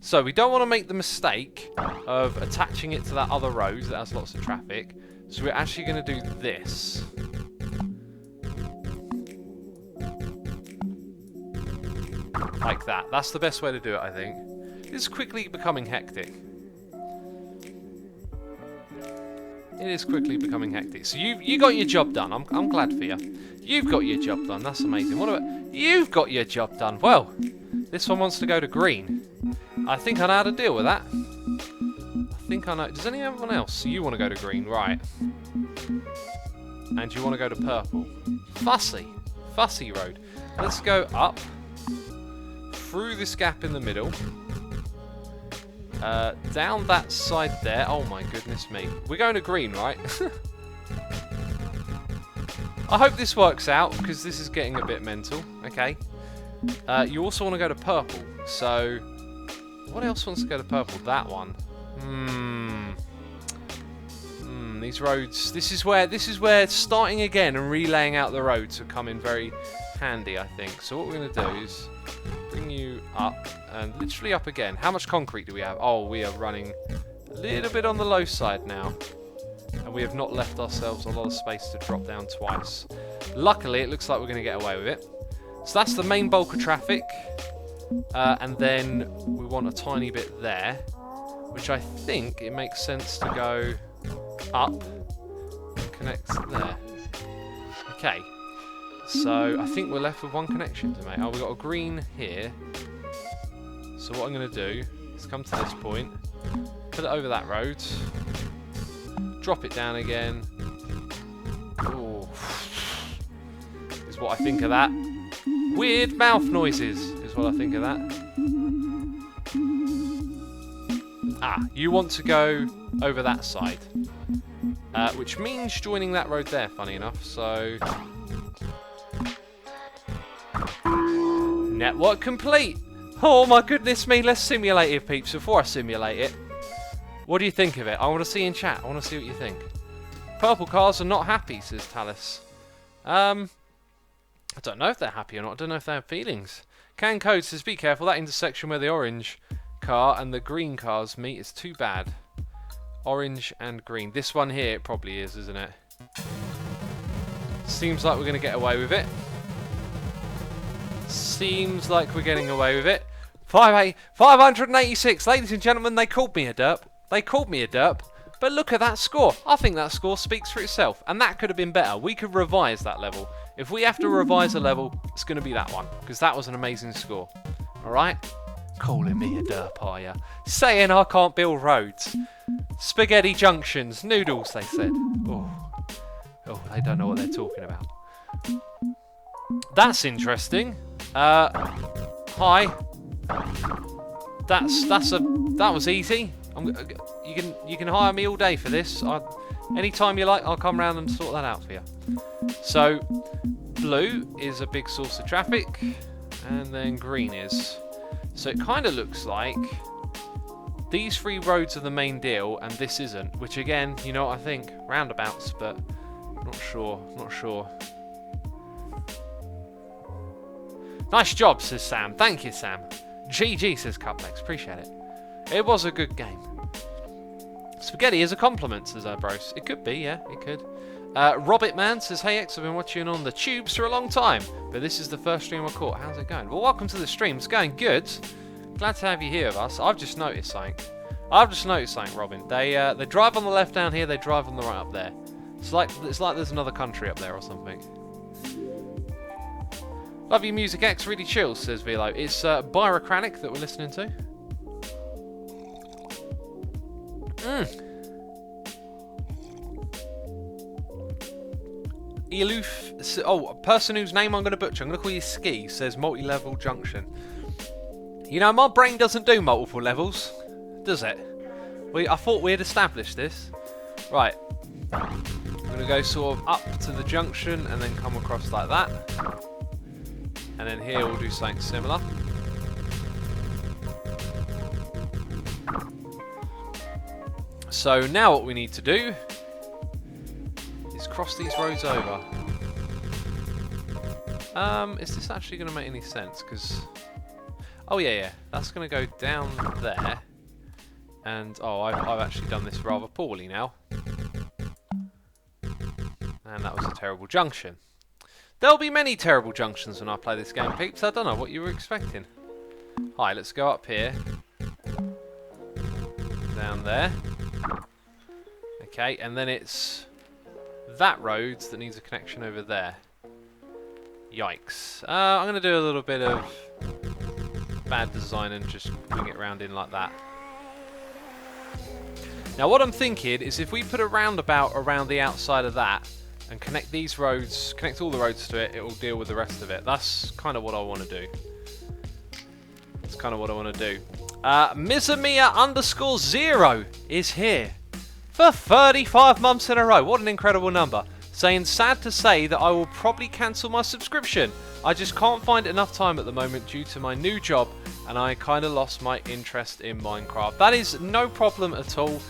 So, we don't want to make the mistake of attaching it to that other road that has lots of traffic. So we're actually going to do this. Like that. That's the best way to do it, I think. This is quickly becoming hectic. It is quickly becoming hectic. So you got your job done. I'm glad for you. You've got your job done. That's amazing. What about... You've got your job done. Well, this one wants to go to green. I think I know how to deal with that. I think I know... Does anyone else? So you want to go to green, right. And you want to go to purple. Fussy. Fussy road. Let's go up. Through this gap in the middle. Down that side there. Oh my goodness me. We're going to green, right? I hope this works out, because this is getting a bit mental. Okay. You also want to go to purple. So, what else wants to go to purple? That one. These roads. This is where starting again and relaying out the roads will come in very handy, I think. So what we're going to do is bring you up, and literally up again. How much concrete do we have? Oh, we are running a little bit on the low side now. And we have not left ourselves a lot of space to drop down twice. Luckily, it looks like we're going to get away with it. So that's the main bulk of traffic. And then we want a tiny bit there, which I think it makes sense to go up and connect there. Okay. So I think we're left with one connection to make. Oh, we've got a green here. So what I'm going to do is come to this point, put it over that road, drop it down again. Ooh. Is what I think of that. Weird mouth noises is what I think of that. Ah, you want to go over that side. Which means joining that road there, funny enough. So... Network complete! Oh my goodness me, let's simulate it, peeps, before I simulate it. What do you think of it? I want to see in chat. I want to see what you think. Purple cars are not happy, says Talus. I don't know if they're happy or not. I don't know if they have feelings. CanCode says, be careful, that intersection where the orange car and the green cars meet is too bad. Orange and green. This one here, it probably is, isn't it? Seems like we're going to get away with it. Seems like we're getting away with it. 586. Ladies and gentlemen, they called me a derp. They called me a derp. But look at that score. I think that score speaks for itself. And that could have been better. We could revise that level. If we have to revise a level, it's going to be that one. Because that was an amazing score. Alright? Calling me a derp, are ya? Saying I can't build roads. Spaghetti junctions. Noodles, they said. Oh. Oh, they don't know what they're talking about. That's interesting. Hi. That was easy. You can hire me all day for this. Anytime you like, I'll come round and sort that out for you. So, blue is a big source of traffic, and then green is. So it kind of looks like these 3 roads are the main deal, and this isn't. Which again, you know what I think? Roundabouts, but not sure. Nice job, says Sam. Thank you, Sam. GG, says Cuplex. Appreciate it. It was a good game. Spaghetti is a compliment, says Bros. It could be, yeah, it could. Robitman says, hey X, I've been watching on the tubes for a long time, but this is the first stream I caught. How's it going? Well, welcome to the stream. It's going good. Glad to have you here with us. I've just noticed something, Robin. They drive on the left down here, they drive on the right up there. It's like there's another country up there or something. Love your music, X. Really chill, says Velo. It's Byrocranic that we're listening to. Eloof. Oh, a person whose name I'm going to butcher. I'm going to call you Ski, says multi-level junction. You know, my brain doesn't do multiple levels, does it? I thought we had established this. Right. I'm going to go sort of up to the junction and then come across like that. And then here we'll do something similar. So now what we need to do is cross these roads over. Is this actually going to make any sense? Because, oh yeah, that's going to go down there. And oh, I've actually done this rather poorly now. And that was a terrible junction. There'll be many terrible junctions when I play this game, peeps. I don't know what you were expecting. Hi, let's go up here. Down there. Okay, and then it's that road that needs a connection over there. Yikes. I'm going to do a little bit of bad design and just bring it round in like that. Now what I'm thinking is if we put a roundabout around the outside of that and connect these roads, connect all the roads to it, it will deal with the rest of it. That's kind of what I want to do. That's kind of what I want to do. Mizamiya_0 is here for 35 months in a row. What an incredible number. Saying, sad to say that I will probably cancel my subscription. I just can't find enough time at the moment due to my new job, and I kind of lost my interest in Minecraft. That is no problem at all.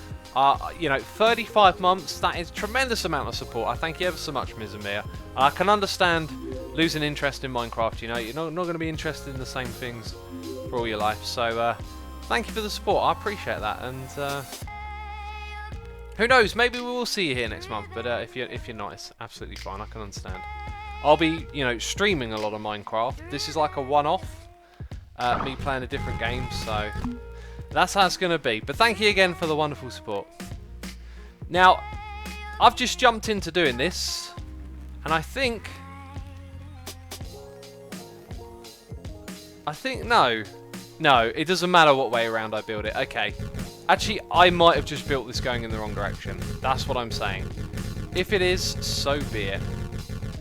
You know, 35 months, that is a tremendous amount of support. I thank you ever so much, Mizamiya. I can understand losing interest in Minecraft, you know. You're not going to be interested in the same things for all your life. So, thank you for the support. I appreciate that. And who knows, maybe we will see you here next month. But if you're not, it's absolutely fine. I can understand. I'll be, you know, streaming a lot of Minecraft. This is like a one-off. Me playing a different game, so that's how it's going to be. But thank you again for the wonderful support. Now, I've just jumped into doing this, and I think no, it doesn't matter what way around I build it. Okay, actually, I might have just built this going in the wrong direction. That's what I'm saying. If it is, so be it.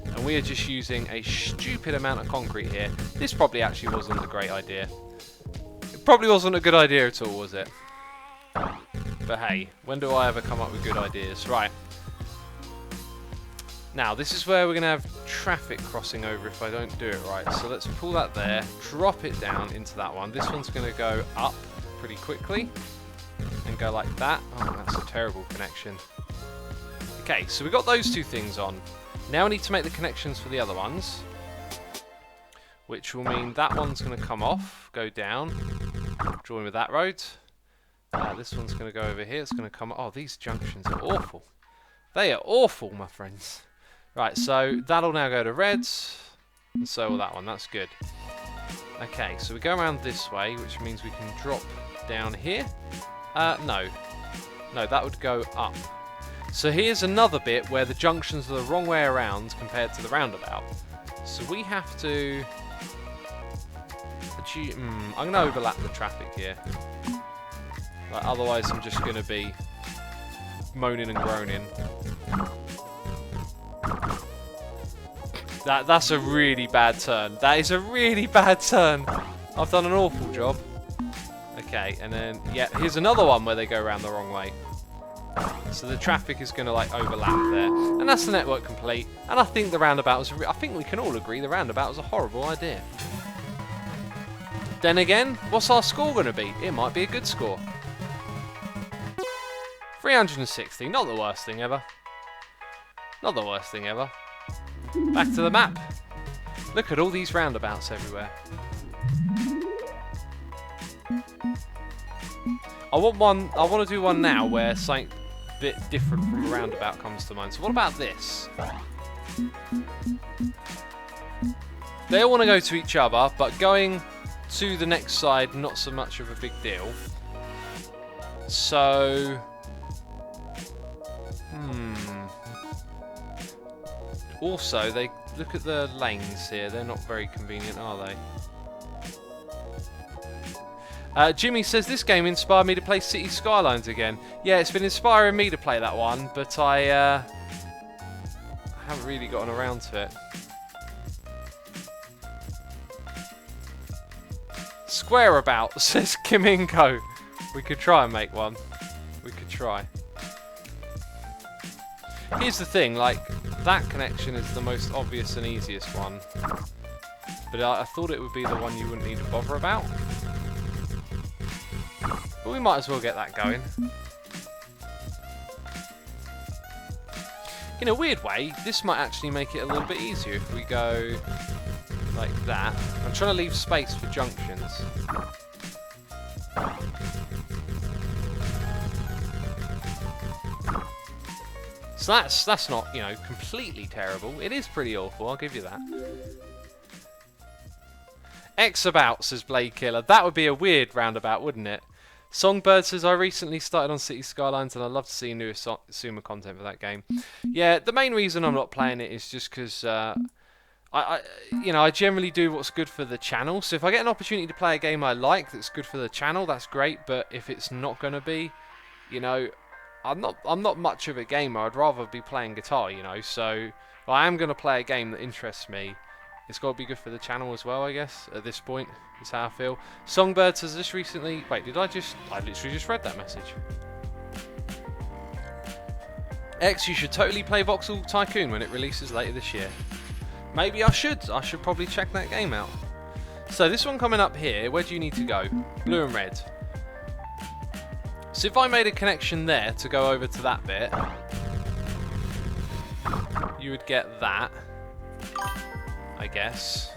And we are just using a stupid amount of concrete here. This probably actually wasn't a great idea. It probably wasn't a good idea at all, was it? But hey, when do I ever come up with good ideas? Right. Now, this is where we're going to have traffic crossing over if I don't do it right. So let's pull that there, drop it down into that one. This one's going to go up pretty quickly and go like that. Oh, that's a terrible connection. Okay, so we've got those two things on. Now we need to make the connections for the other ones, which will mean that one's going to come off, go down, join with that road. This one's going to go over here. It's going to come. Oh, these junctions are awful. They are awful, my friends. Right, so that'll now go to reds, and so will that one. That's good. Okay, so we go around this way, which means we can drop down here. No, that would go up. So here's another bit where the junctions are the wrong way around compared to the roundabout. So we have to... I'm going to overlap the traffic here. Like, otherwise I'm just going to be moaning and groaning. That's a really bad turn. That is a really bad turn. I've done an awful job. Okay, and then, yeah, here's another one where they go around the wrong way. So the traffic is going to, like, overlap there. And that's the network complete. And I think the roundabout was... I think we can all agree the roundabout was a horrible idea. Then again, what's our score going to be? It might be a good score. 360. Not the worst thing ever. Not the worst thing ever. Back to the map. Look at all these roundabouts everywhere. I want to do one now where something a bit different from a roundabout comes to mind. So what about this? They all want to go to each other, but going to the next side, not so much of a big deal. So... Also, they look at the lanes here. They're not very convenient, are they? Jimmy says, this game inspired me to play City Skylines again. Yeah, it's been inspiring me to play that one, but I haven't really gotten around to it. Squareabout, says Kiminko. We could try and make one. We could try. Here's the thing, like, that connection is the most obvious and easiest one. But I thought it would be the one you wouldn't need to bother about. But we might as well get that going. In a weird way, this might actually make it a little bit easier if we go like that. I'm trying to leave space for junctions. So that's not, you know, completely terrible. It is pretty awful, I'll give you that. X-About, says Blade Killer. That would be a weird roundabout, wouldn't it? Songbird says, I recently started on City Skylines and I'd love to see new Asuma content for that game. Yeah, the main reason I'm not playing it is just because I generally do what's good for the channel. So if I get an opportunity to play a game I like that's good for the channel, that's great. But if it's not going to be, you know, I'm not much of a gamer. I'd rather be playing guitar, you know. So if I am going to play a game that interests me, it's got to be good for the channel as well, I guess. At this point, is how I feel. Songbird says this recently. Wait, I literally just read that message. X, you should totally play Voxel Tycoon when it releases later this year. Maybe I should. I should probably check that game out. So this one coming up here, where do you need to go? Blue and red. So if I made a connection there to go over to that bit, you would get that, I guess.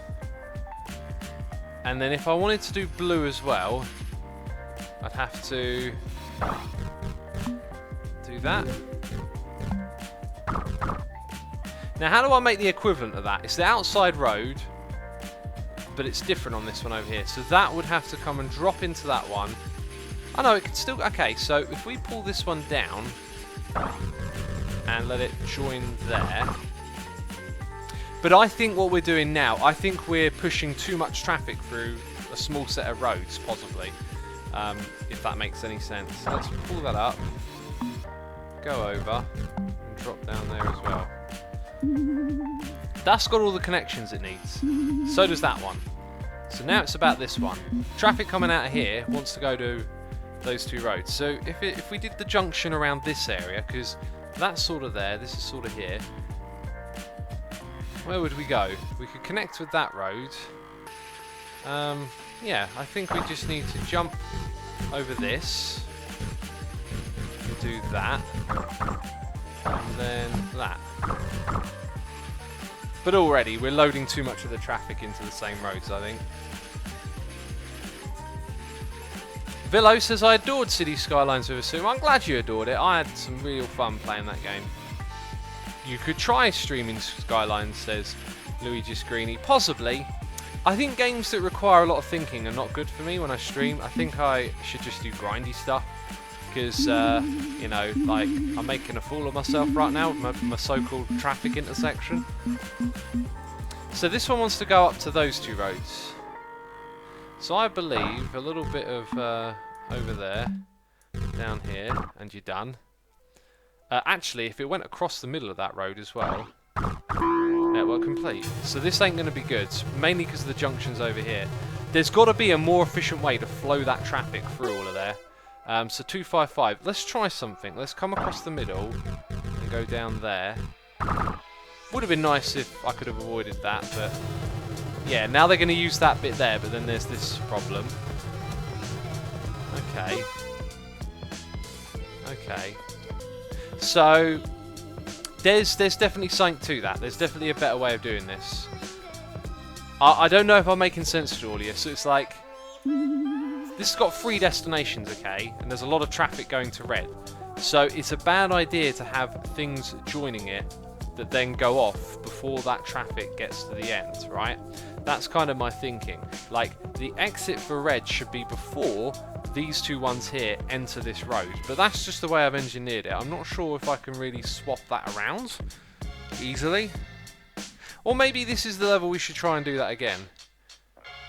And then if I wanted to do blue as well, I'd have to do that. Now how do I make the equivalent of that? It's the outside road, but it's different on this one over here. So that would have to come and drop into that one. Oh no, it could still... Okay, so if we pull this one down and let it join there... But I think what we're doing now, I think we're pushing too much traffic through a small set of roads, possibly. If that makes any sense. So let's pull that up, go over, and drop down there as well. That's got all the connections it needs. So does that one. So now it's about this one. Traffic coming out of here wants to go to those two roads. So if we did the junction around this area, because that's sort of there, this is sort of here, where would we go? We could connect with that road. Yeah, I think we just need to jump over this, do that, and then that. But already we're loading too much of the traffic into the same roads, I think. Villo says, I adored City Skylines with Asuma. I'm glad you adored it. I had some real fun playing that game. You could try streaming Skylines, says Luigi Screeny. Possibly. I think games that require a lot of thinking are not good for me when I stream. I think I should just do grindy stuff. Because, you know, like, I'm making a fool of myself right now with my so-called traffic intersection. So this one wants to go up to those two roads. So I believe a little bit of over there, down here, and you're done. Actually, if it went across the middle of that road as well, network complete. So this ain't going to be good, mainly because the junction's over here. There's got to be a more efficient way to flow that traffic through all of there. So 255. Let's try something. Let's come across the middle and go down there. Would have been nice if I could have avoided that, but yeah, now they're going to use that bit there, but then there's this problem. Okay. Okay. So there's definitely something to that. There's definitely a better way of doing this. I don't know if I'm making sense to all of you. So it's like, this has got 3 destinations, okay? And there's a lot of traffic going to red. So it's a bad idea to have things joining it that then go off before that traffic gets to the end, right? That's kind of my thinking. Like, the exit for red should be before these 2 ones here enter this road. But that's just the way I've engineered it. I'm not sure if I can really swap that around easily. Or maybe this is the level we should try and do that again.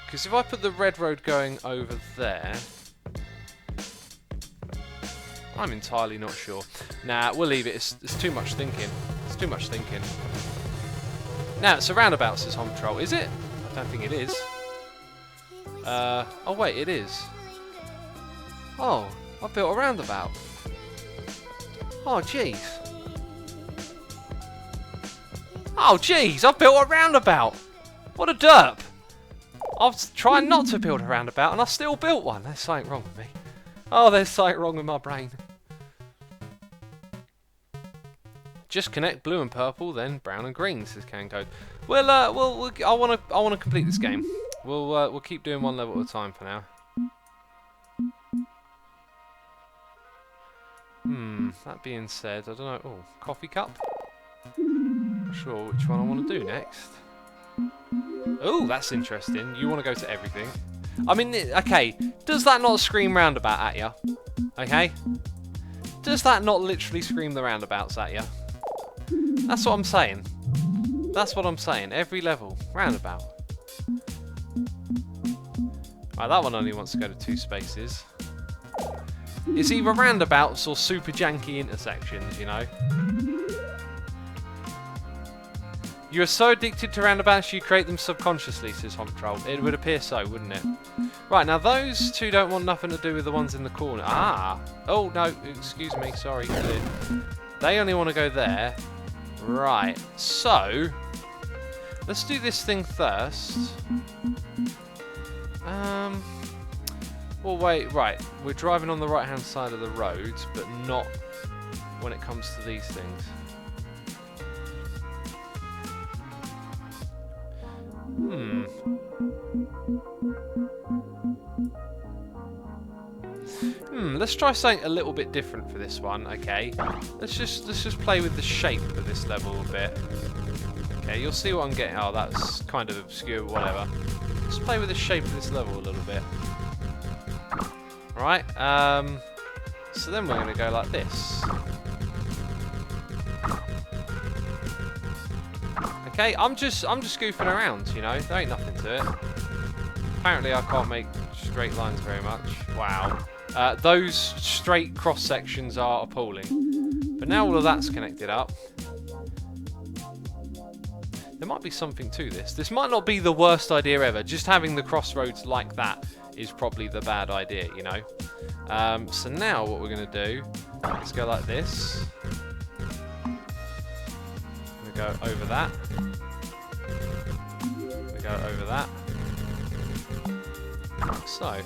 Because if I put the red road going over there... I'm entirely not sure. Nah, we'll leave it. It's too much thinking. It's too much thinking. Now, it's a roundabout, says Home Patrol. Is it? I don't think it is. Oh wait, it is. Oh, I built a roundabout. Oh, jeez. Oh, jeez, I've built a roundabout. What a derp. I was trying not to build a roundabout and I still built one. There's something wrong with me. Oh, there's something wrong with my brain. Just connect blue and purple, then brown and green, says CanCode. Well, I want to complete this game. We'll keep doing one level at a time for now. That being said, I don't know. Oh, coffee cup. Not sure which one I want to do next. Oh, that's interesting. You want to go to everything. I mean, okay, does that not scream roundabout at you? Okay? Does that not literally scream the roundabouts at you? That's what I'm saying. That's what I'm saying. Every level, roundabout. Right, that one only wants to go to 2 spaces. It's either roundabouts or super janky intersections, you know? You are so addicted to roundabouts you create them subconsciously, says Homtroll. It would appear so, wouldn't it? Right, now those 2 don't want nothing to do with the ones in the corner. Ah! Oh, no, excuse me, sorry. They only want to go there. Right, so... let's do this thing first. Well, wait, right. We're driving on the right-hand side of the road, but not when it comes to these things. Let's try something a little bit different for this one, okay? Let's just play with the shape of this level a bit. Okay, you'll see what I'm getting. Oh, that's kind of obscure, whatever. Let's play with the shape of this level a little bit. Right, so then we're going to go like this. Okay, I'm just goofing around, you know, there ain't nothing to it. Apparently I can't make straight lines very much. Wow. Those straight cross sections are appalling. But now all of that's connected up. There might be something to this. This might not be the worst idea ever. Just having the crossroads like that is probably the bad idea, you know. So now what we're going to do is go like this. We go over that. We go over that. So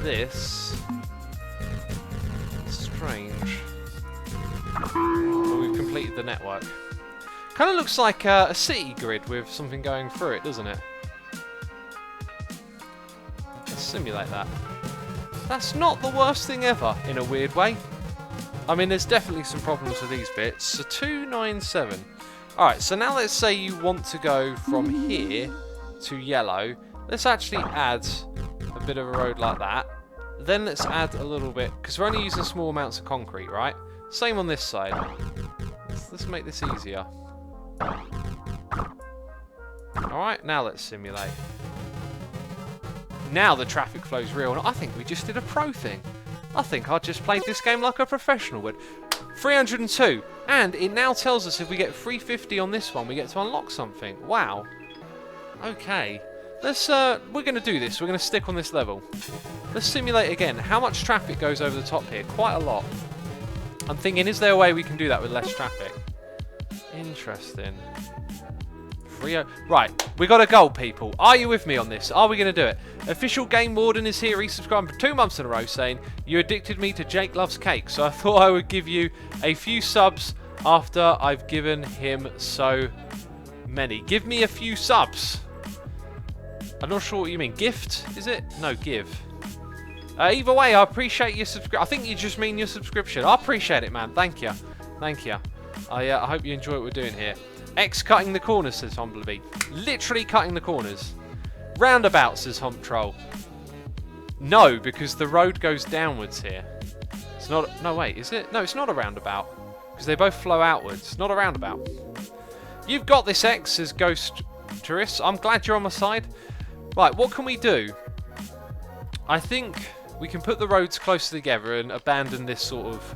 this is strange. Well, we've completed the network. Kind of looks like a city grid with something going through it, doesn't it? Let's simulate that. That's not the worst thing ever, in a weird way. I mean, there's definitely some problems with these bits. So 297. Alright, so now let's say you want to go from here to yellow. Let's actually add a bit of a road like that. Then let's add a little bit, because we're only using small amounts of concrete, right? Same on this side. Let's make this easier. Alright, now let's simulate. Now the traffic flow's real, and I think we just did a pro thing. I think I just played this game like a professional would. 302. And it now tells us if we get 350 on this one, we get to unlock something. Wow. Okay. Let's, we're going to do this. We're going to stick on this level. Let's simulate again. How much traffic goes over the top here? Quite a lot. I'm thinking, is there a way we can do that with less traffic? Interesting. Right, we got a goal, people. Are you with me on this? Are we going to do it? Official Game Warden is here, resubscribed for 2 months in a row, saying, you addicted me to Jake Loves Cake, so I thought I would give you a few subs after I've given him so many. Give me a few subs. I'm not sure what you mean. Gift, is it? No, give. Either way, I appreciate your subscription. I think you just mean your subscription. I appreciate it, man. Thank you. Thank you. I hope you enjoy what we're doing here. X cutting the corners, says Humblebee. Literally cutting the corners. Roundabout, says Hump Troll. No, because the road goes downwards here. It's not... No, wait, is it? No, it's not a roundabout. Because they both flow outwards. Not a roundabout. You've got this, X, says Ghost Tourist. I'm glad you're on my side. Right, what can we do? I think we can put the roads closer together and abandon this sort of...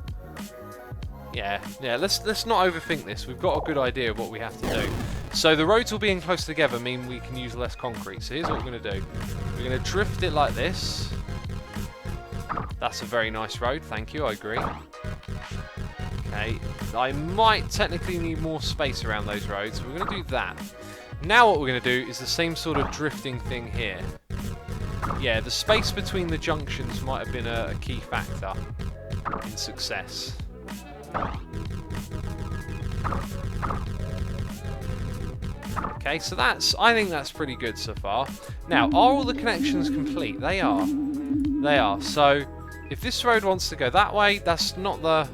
Yeah, let's not overthink this. We've got a good idea of what we have to do. So the roads all being close together mean we can use less concrete. So here's what we're going to do. We're going to drift it like this. That's a very nice road, thank you, I agree. Okay, I might technically need more space around those roads. So we're going to do that. Now what we're going to do is the same sort of drifting thing here. Yeah, the space between the junctions might have been a key factor in success. Okay, so I think that's pretty good so far. Now, are all the connections complete? They are. They are. So, if this road wants to go that way, that's not the...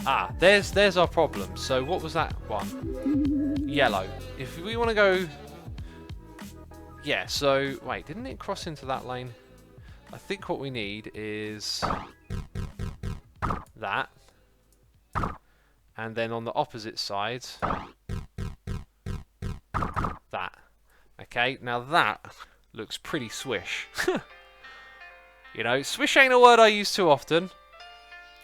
Ah, there's our problem. So, what was that one? Yellow. If we want to go... Yeah, so... Wait, didn't it cross into that lane? I think what we need is... that. And then on the opposite side... that. Okay, now that looks pretty swish. You know, swish ain't a word I use too often.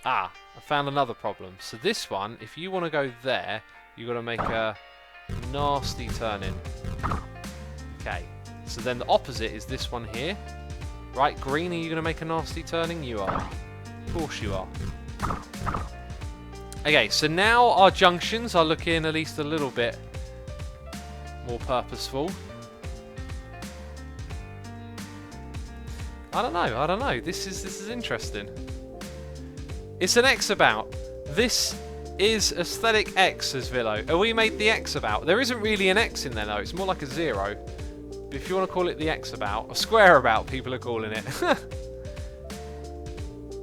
Ah, I found another problem. So this one, if you want to go there, you've got to make a nasty turn in. Okay, so then the opposite is this one here. Right, green, are you going to make a nasty turning? You are. Of course you are. Okay, so now our junctions are looking at least a little bit more purposeful. I don't know. This is interesting. It's an X about. This is aesthetic X, says Villo. Oh, we made the X about. There isn't really an X in there though. It's more like a 0. But if you want to call it the X about, or square about, people are calling it.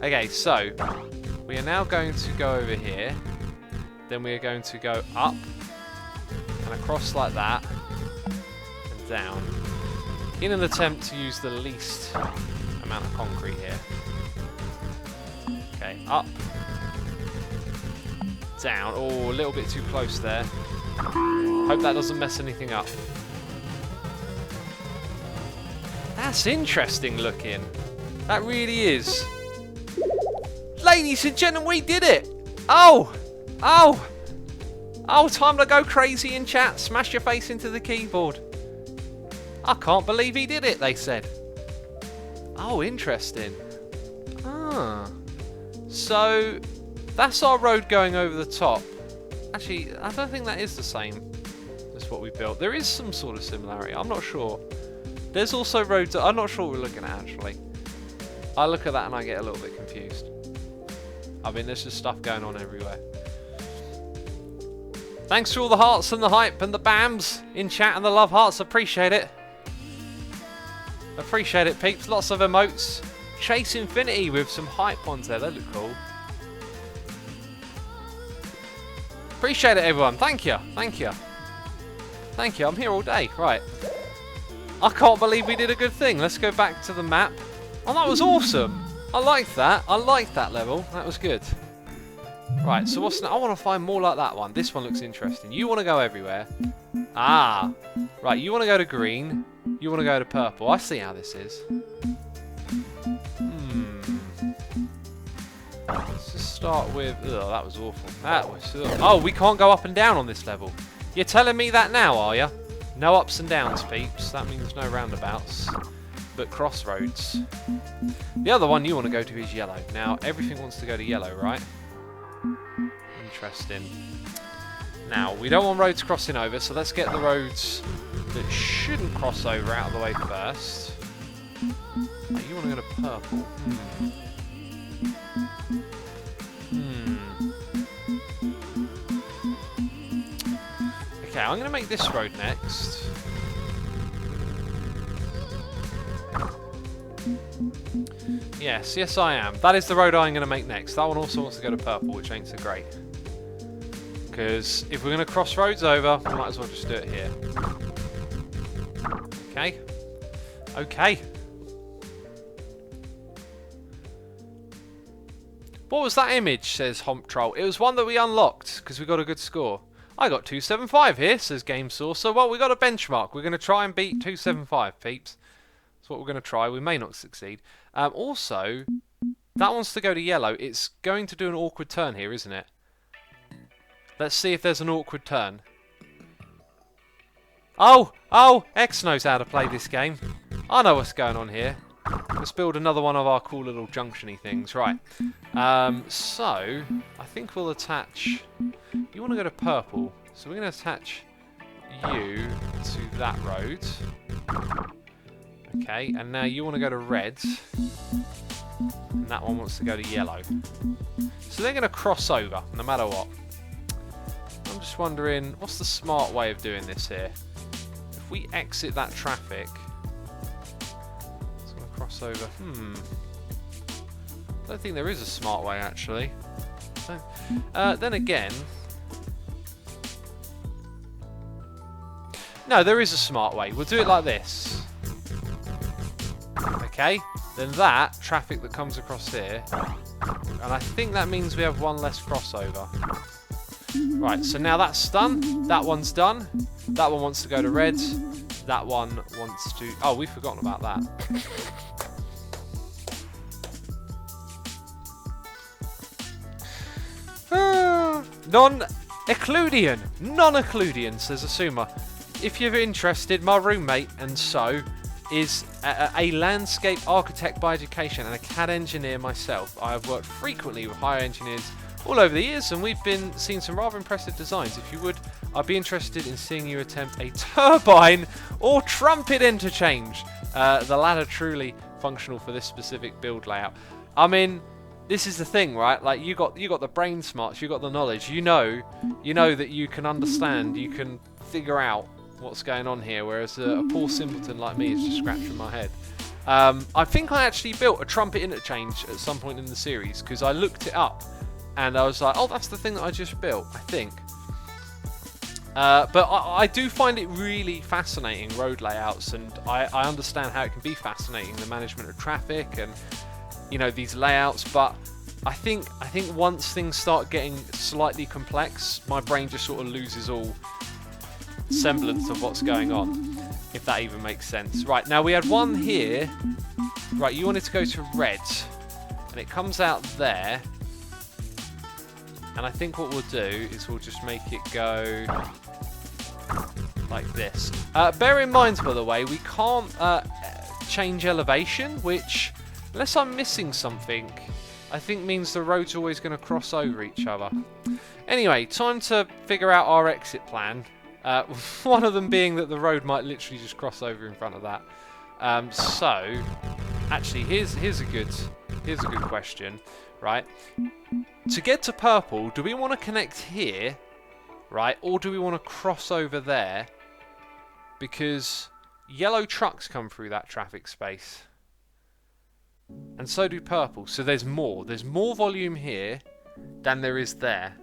Okay, so we are now going to go over here. Then we are going to go up and across like that and down in an attempt to use the least amount of concrete here. Okay, up, down. Oh, a little bit too close there. Hope that doesn't mess anything up. That's interesting looking. That really is. Ladies and gentlemen, we did it! Oh! Oh! Oh, time to go crazy in chat. Smash your face into the keyboard. I can't believe he did it, they said. Oh, interesting. Ah. So, that's our road going over the top. Actually, I don't think that is the same as what we built. There is some sort of similarity. I'm not sure. There's also roads... I'm not sure what we're looking at, actually. I look at that and I get a little bit confused. I mean, there's just stuff going on everywhere. Thanks for all the hearts and the hype and the bams in chat and the love hearts. Appreciate it. Appreciate it, peeps. Lots of emotes. Chase Infinity with some hype ones there. They look cool. Appreciate it, everyone. Thank you. Thank you. Thank you. I'm here all day. Right. I can't believe we did a good thing. Let's go back to the map. Oh, that was awesome. I liked that. I liked that level. That was good. Right, so what's I want to find more like that one. This one looks interesting. You want to go everywhere. Ah. Right, you want to go to green. You want to go to purple. I see how this is. Let's just start with... Ugh, that was awful. That was... Oh, we can't go up and down on this level. You're telling me that now, are you? No ups and downs, peeps. That means no roundabouts, but crossroads. The other one you want to go to is yellow. Now, everything wants to go to yellow, right? Interesting. Now, we don't want roads crossing over, so let's get the roads that shouldn't cross over out of the way first. Oh, you want to go to purple. Okay, I'm going to make this road next. Yes, yes I am. That is the road I'm going to make next. That one also wants to go to purple, which ain't so great. Because if we're going to cross roads over, we might as well just do it here. Okay. Okay. What was that image, says Homp Troll? It was one that we unlocked, because we got a good score. I got 275 here, says Game Saucer. Well, we got a benchmark. We're going to try and beat 275, peeps. That's what we're going to try. We may not succeed. Also, that wants to go to yellow. It's going to do an awkward turn here, isn't it? Let's see if there's an awkward turn. Oh! Oh! X knows how to play this game. I know what's going on here. Let's build another one of our cool little junction-y things. Right. So, I think we'll attach... You want to go to purple. So we're going to attach you to that road. Okay, and now you want to go to red. And that one wants to go to yellow. So they're going to cross over, no matter what. I'm just wondering, what's the smart way of doing this here? If we exit that traffic... It's going to cross over. I don't think there is a smart way, actually. So, then again... No, there is a smart way. We'll do it like this. Okay, then that traffic that comes across here, and I think that means we have one less crossover. Right, so now that's done. That one's done. That one wants to go to red. That one wants to... Oh, we've forgotten about that. Non-Occludian. Non-Occludian, says Asuma. If you're interested, my roommate, and so, is a landscape architect by education and a CAD engineer myself. I have worked frequently with higher engineers all over the years, and we've been seeing some rather impressive designs. If you would, I'd be interested in seeing you attempt a turbine or trumpet interchange. The latter truly functional for this specific build layout. I mean, this is the thing, right? Like you got the brain smarts, you got the knowledge. You know that you can understand, you can figure out what's going on here, whereas a poor simpleton like me is just scratching my head. I think I actually built a trumpet interchange at some point in the series, because I looked it up and I was like, oh, that's the thing that I just built, I think. But I do find it really fascinating, road layouts, and I understand how it can be fascinating, the management of traffic and, you know, these layouts, but I think once things start getting slightly complex, my brain just sort of loses all semblance of what's going on, if that even makes sense. Right, now we had one here. Right, you wanted to go to red, and it comes out there, and I think what we'll do is we'll just make it go like this. Bear in mind, by the way, we can't change elevation, which, unless I'm missing something, I think means the road's always going to cross over each other. Anyway, time to figure out our exit plan. One of them being that the road might literally just cross over in front of that. So, actually, here's a good question, right? To get to purple, do we want to connect here, right, or do we want to cross over there? Because yellow trucks come through that traffic space, and so do purple. So there's more volume here than there is there.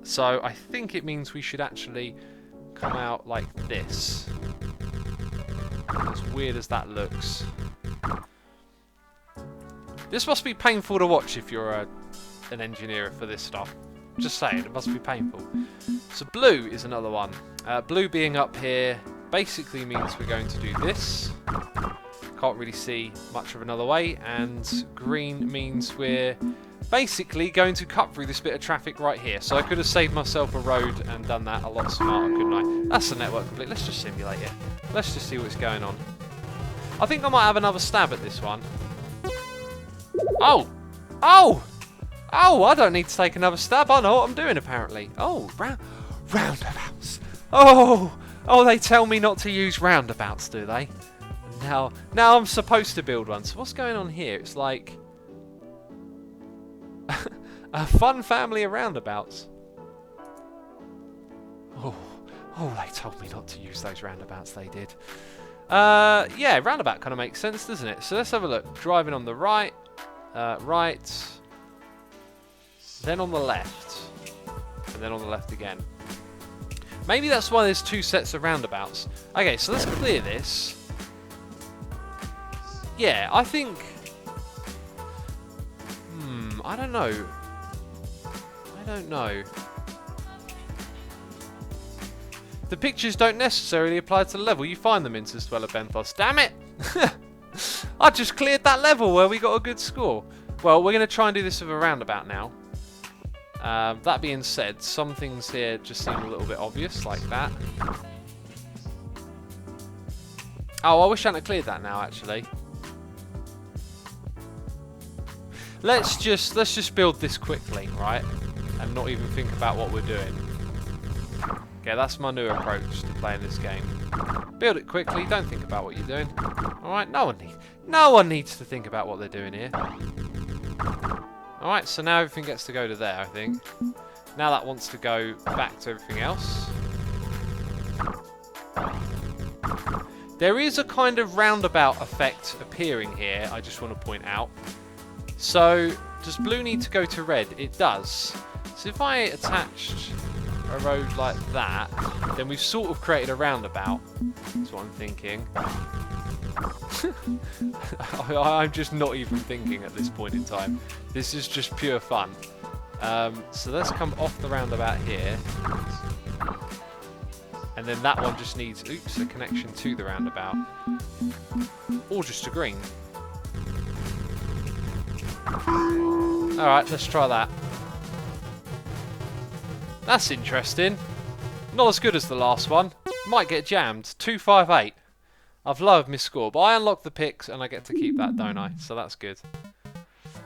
So I think it means we should actually come out like this. As weird as that looks. This must be painful to watch if you're an engineer for this stuff. Just saying, it must be painful. So blue is another one. Blue being up here basically means we're going to do this. Can't really see much of another way. And green means we're basically going to cut through this bit of traffic right here. So I could have saved myself a road and done that a lot smarter, couldn't I? That's the network complete. Let's just simulate it. Let's just see what's going on. I think I might have another stab at this one. Oh! Oh! Oh, I don't need to take another stab. I know what I'm doing, apparently. Oh, roundabouts. Oh! Oh, they tell me not to use roundabouts, do they? Now I'm supposed to build one. So what's going on here? It's like a fun family of roundabouts. Oh, they told me not to use those roundabouts. They did. Yeah, roundabout kind of makes sense, doesn't it? So let's have a look. Driving on the right, right, then on the left, and then on the left again. Maybe that's why there's two sets of roundabouts. Okay, so let's clear this. Yeah, I think... I don't know. The pictures don't necessarily apply to the level you find them in, says Dweller Benthos. Damn it! I just cleared that level where we got a good score. Well, we're going to try and do this with a roundabout now. That being said, some things here just seem a little bit obvious, like that. Oh, I wish I hadn't cleared that now, actually. Let's just build this quickly, right? And not even think about what we're doing. Okay, that's my new approach to playing this game. Build it quickly, don't think about what you're doing. Alright, no one needs to think about what they're doing here. Alright, so now everything gets to go to there, I think. Now that wants to go back to everything else. There is a kind of roundabout effect appearing here, I just want to point out. So, does blue need to go to red? It does. So if I attached a road like that, then we've sort of created a roundabout. That's what I'm thinking. I'm just not even thinking at this point in time. This is just pure fun. So let's come off the roundabout here. And then that one just needs, oops, a connection to the roundabout. Or just a green. Alright, let's try that. That's interesting. Not as good as the last one. Might get jammed. 258. I've lowered my score, but I unlocked the picks and I get to keep that, don't I? So that's good.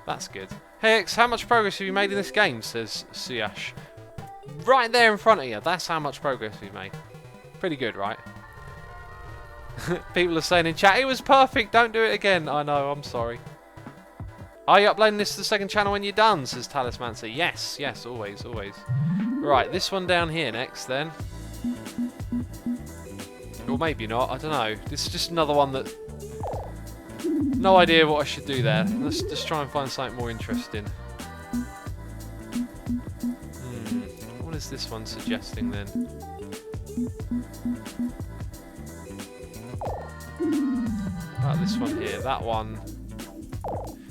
That's good. Hey X, how much progress have you made in this game? Says Siash. Right there in front of you. That's how much progress we've made. Pretty good, right? People are saying in chat, it was perfect, don't do it again. I know, I'm sorry. Are you uploading this to the second channel when you're done? Says Talismancer. Yes, yes, always, always. Right, this one down here next then. Or maybe not, I don't know. This is just another one that... No idea what I should do there. Let's just try and find something more interesting. What is this one suggesting then? Right, this one here, that one.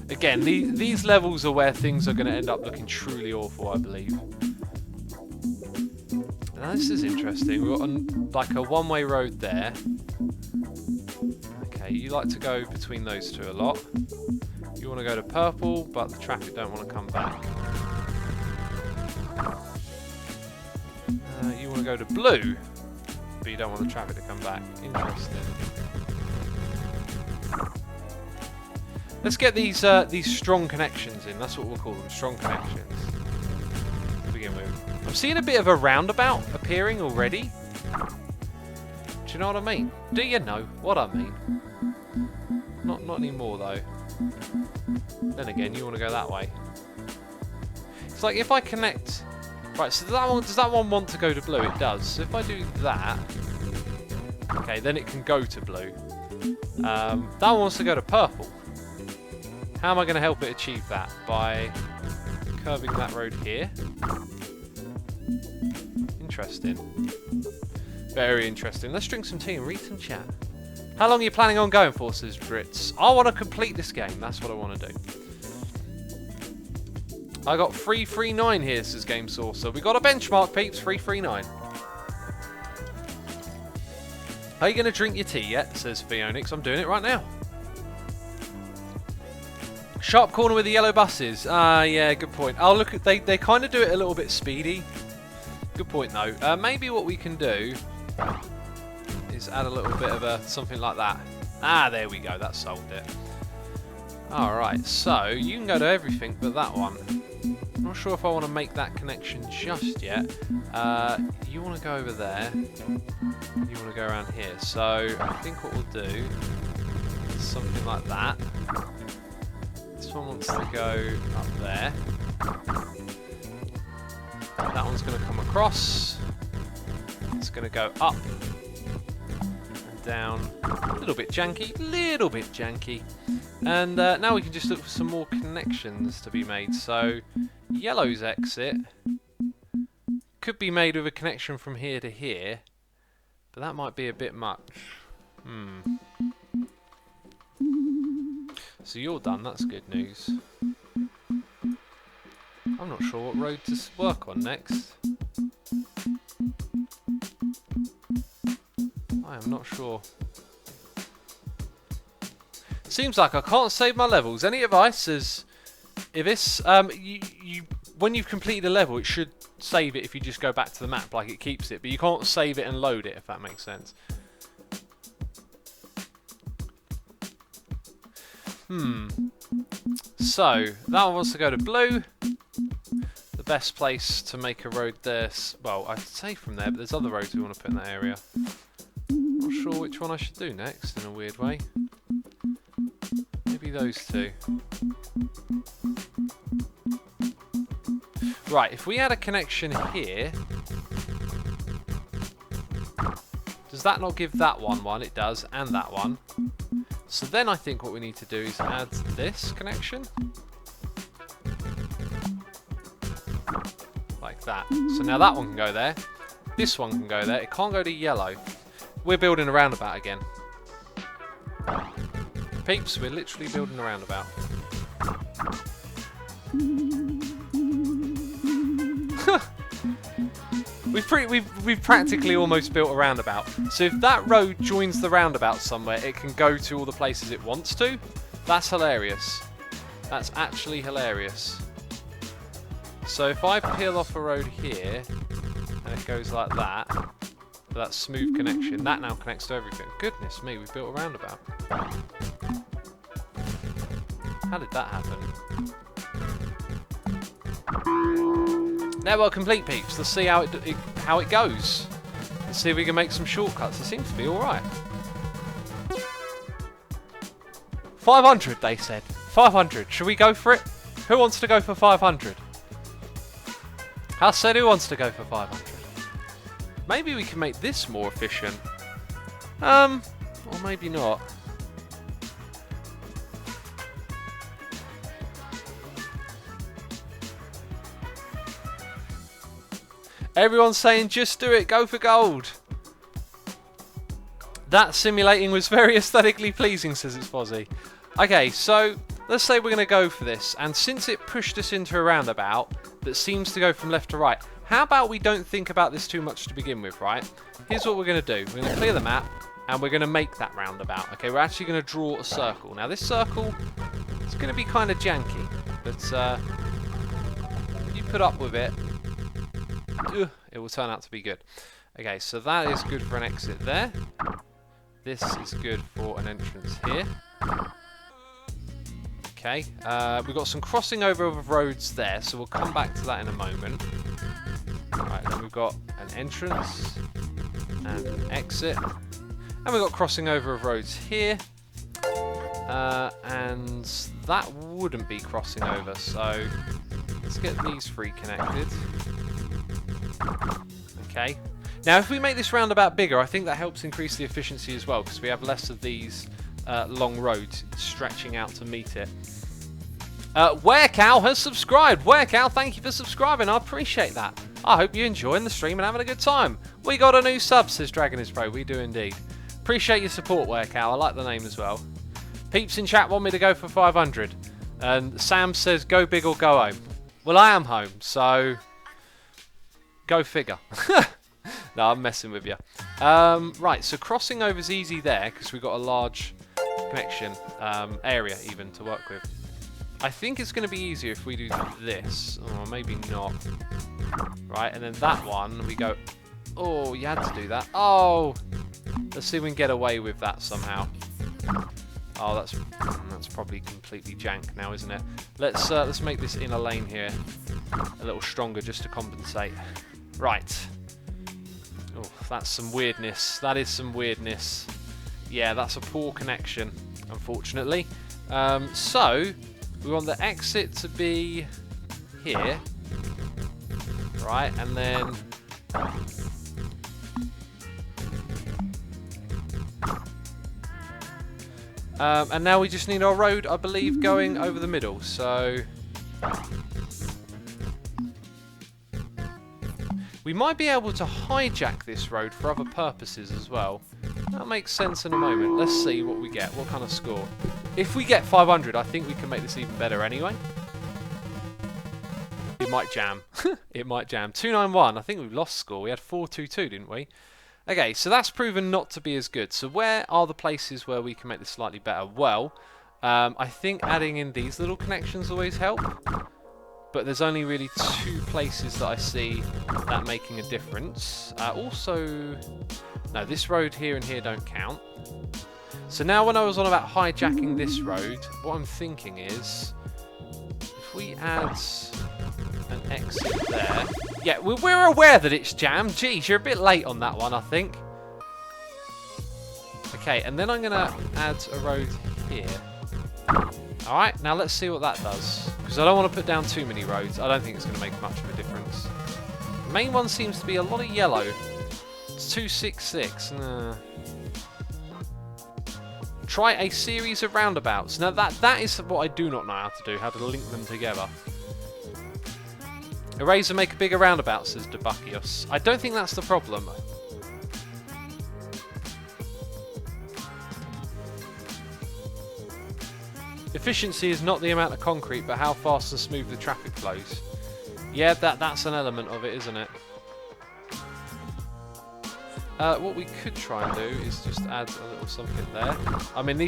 Again, these levels are where things are going to end up looking truly awful, I believe. Now this is interesting. We've got like a one-way road there. Okay, you like to go between those two a lot. You want to go to purple, but the traffic don't want to come back. You want to go to blue, but you don't want the traffic to come back. Interesting. Let's get these strong connections in. That's what we'll call them, strong connections. To begin with. I'm seeing a bit of a roundabout appearing already. Do you know what I mean? Do you know what I mean? Not anymore though. Then again, you want to go that way. It's like if I connect. Right, so does that one want to go to blue? It does. So if I do that, okay, then it can go to blue. That one wants to go to purple. How am I going to help it achieve that? By curving that road here. Interesting. Very interesting. Let's drink some tea and read some chat. How long are you planning on going for, says Brits? I want to complete this game. That's what I want to do. I got 339 here, says Game Saucer. We got a benchmark, peeps. 339. Are you going to drink your tea yet, says Phoenix? I'm doing it right now. Sharp corner with the yellow buses. Ah, yeah, good point. Oh, look, they kind of do it a little bit speedy. Good point, though. Maybe what we can do is add a little bit of something like that. Ah, there we go. That solved it. Alright, so you can go to everything but that one. I'm not sure if I want to make that connection just yet. You want to go over there. You want to go around here. So I think what we'll do is something like that. This one wants to go up there. That one's going to come across. It's going to go up and down. A little bit janky. And now we can just look for some more connections to be made. So yellow's exit could be made with a connection from here to here, but that might be a bit much. So you're done, that's good news. I'm not sure what road to work on next. I am not sure. Seems like I can't save my levels. Any advice? Is if this when you've completed a level, it should save it if you just go back to the map, like it keeps it, but you can't save it and load it, if that makes sense. So that one wants to go to blue. The best place to make a road there, well, I'd say from there, but there's other roads we want to put in that area. Not sure which one I should do next in a weird way. Maybe those two. Right, if we had a connection here, does that not give that one? It does, and that one. So then I think what we need to do is add this connection. Like that. So now that one can go there. This one can go there. It can't go to yellow. We're building a roundabout again. Peeps, we're literally building a roundabout. We've practically almost built a roundabout. So if that road joins the roundabout somewhere, it can go to all the places it wants to. That's hilarious. That's actually hilarious. So if I peel off a road here, and it goes like that, for that smooth connection, that now connects to everything. Goodness me, we've built a roundabout. How did that happen? Network complete, peeps. Let's see how it goes. Let's see if we can make some shortcuts. It seems to be all right. 500, they said. 500. Should we go for it? Who wants to go for 500? I said, who wants to go for 500? Maybe we can make this more efficient. Or maybe not. Everyone's saying just do it, go for gold. That simulating was very aesthetically pleasing, says it's Fozzie. Okay, so let's say we're going to go for this, and since it pushed us into a roundabout that seems to go from left to right, how about we don't think about this too much to begin with, right? Here's what we're going to do. We're going to clear the map, and we're going to make that roundabout. Okay, we're actually going to draw a circle. Now this circle is going to be kind of janky, but if you put up with it, it will turn out to be good. Okay, so that is good for an exit there. This is good for an entrance here. Okay, we've got some crossing over of roads there, so we'll come back to that in a moment. Right, then we've got an entrance and an exit. And we've got crossing over of roads here. And that wouldn't be crossing over, so let's get these three connected. Okay. Now, if we make this roundabout bigger, I think that helps increase the efficiency as well, because we have less of these long roads stretching out to meet it. Werecow has subscribed. Werecow, thank you for subscribing. I appreciate that. I hope you're enjoying the stream and having a good time. We got a new sub, says Dragon is Pro. We do indeed. Appreciate your support, Werecow. I like the name as well. Peeps in chat want me to go for 500. And Sam says go big or go home. Well, I am home, so go figure. No, I'm messing with you. Right, so crossing over is easy there because we've got a large connection area even to work with. I think it's going to be easier if we do this. Or maybe not. Right, and then that one, we go... Oh, you had to do that. Oh! Let's see if we can get away with that somehow. Oh, that's probably completely jank now, isn't it? Let's make this inner lane here a little stronger just to compensate. Right. Oh, that's some weirdness. That is some weirdness. Yeah, that's a poor connection, unfortunately. So, we want the exit to be here. Right, and then... and now we just need our road, I believe, going over the middle, so... We might be able to hijack this road for other purposes as well. That makes sense in a moment. Let's see what we get, what kind of score. If we get 500, I think we can make this even better anyway. It might jam. It might jam. 291, I think we've lost score. We had 422, didn't we? Okay, so that's proven not to be as good. So where are the places where we can make this slightly better? Well, I think adding in these little connections always help. But there's only really 2 places that I see that making a difference. Also, no, this road here and here don't count. So now when I was on about hijacking this road, what I'm thinking is, if we add an exit there... Yeah, we're aware that it's jammed. Geez, you're a bit late on that one, I think. Okay, and then I'm going to add a road here. Alright, now let's see what that does. Because I don't want to put down too many roads. I don't think it's going to make much of a difference. The main one seems to be a lot of yellow. It's 266. Try a series of roundabouts. Now that is what I do not know how to do, how to link them together. Erase and make a bigger roundabout, says Debuckios. I don't think that's the problem. Efficiency is not the amount of concrete, but how fast and smooth the traffic flows. Yeah, that's an element of it, isn't it? What we could try and do is just add a little something there. I mean,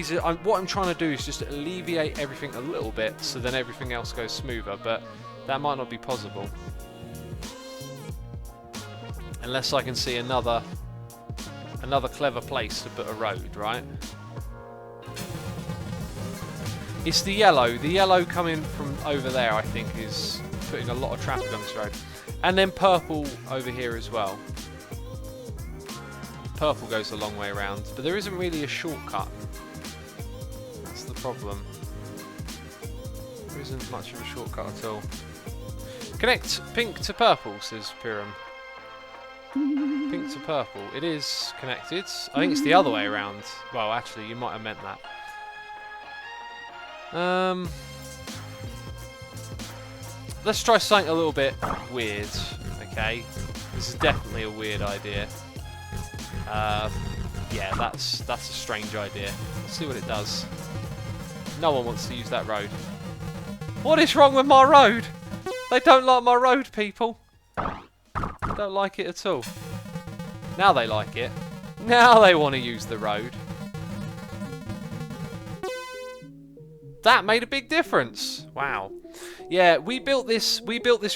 what I'm trying to do is just alleviate everything a little bit, so then everything else goes smoother, but that might not be possible. Unless I can see another clever place to put a road, right? It's the yellow. The yellow coming from over there, I think, is putting a lot of traffic on this road. And then purple over here as well. Purple goes a long way around, but there isn't really a shortcut. That's the problem. There isn't much of a shortcut at all. Connect pink to purple, says Piram. Pink to purple. It is connected. I think it's the other way around. Well, actually, you might have meant that. Let's try something a little bit weird, okay? This is definitely a weird idea. Yeah, that's a strange idea. Let's see what it does. No one wants to use that road. What is wrong with my road? They don't like my road, people. They don't like it at all. Now they like it. Now they want to use the road. That made a big difference. Wow. Yeah, we built this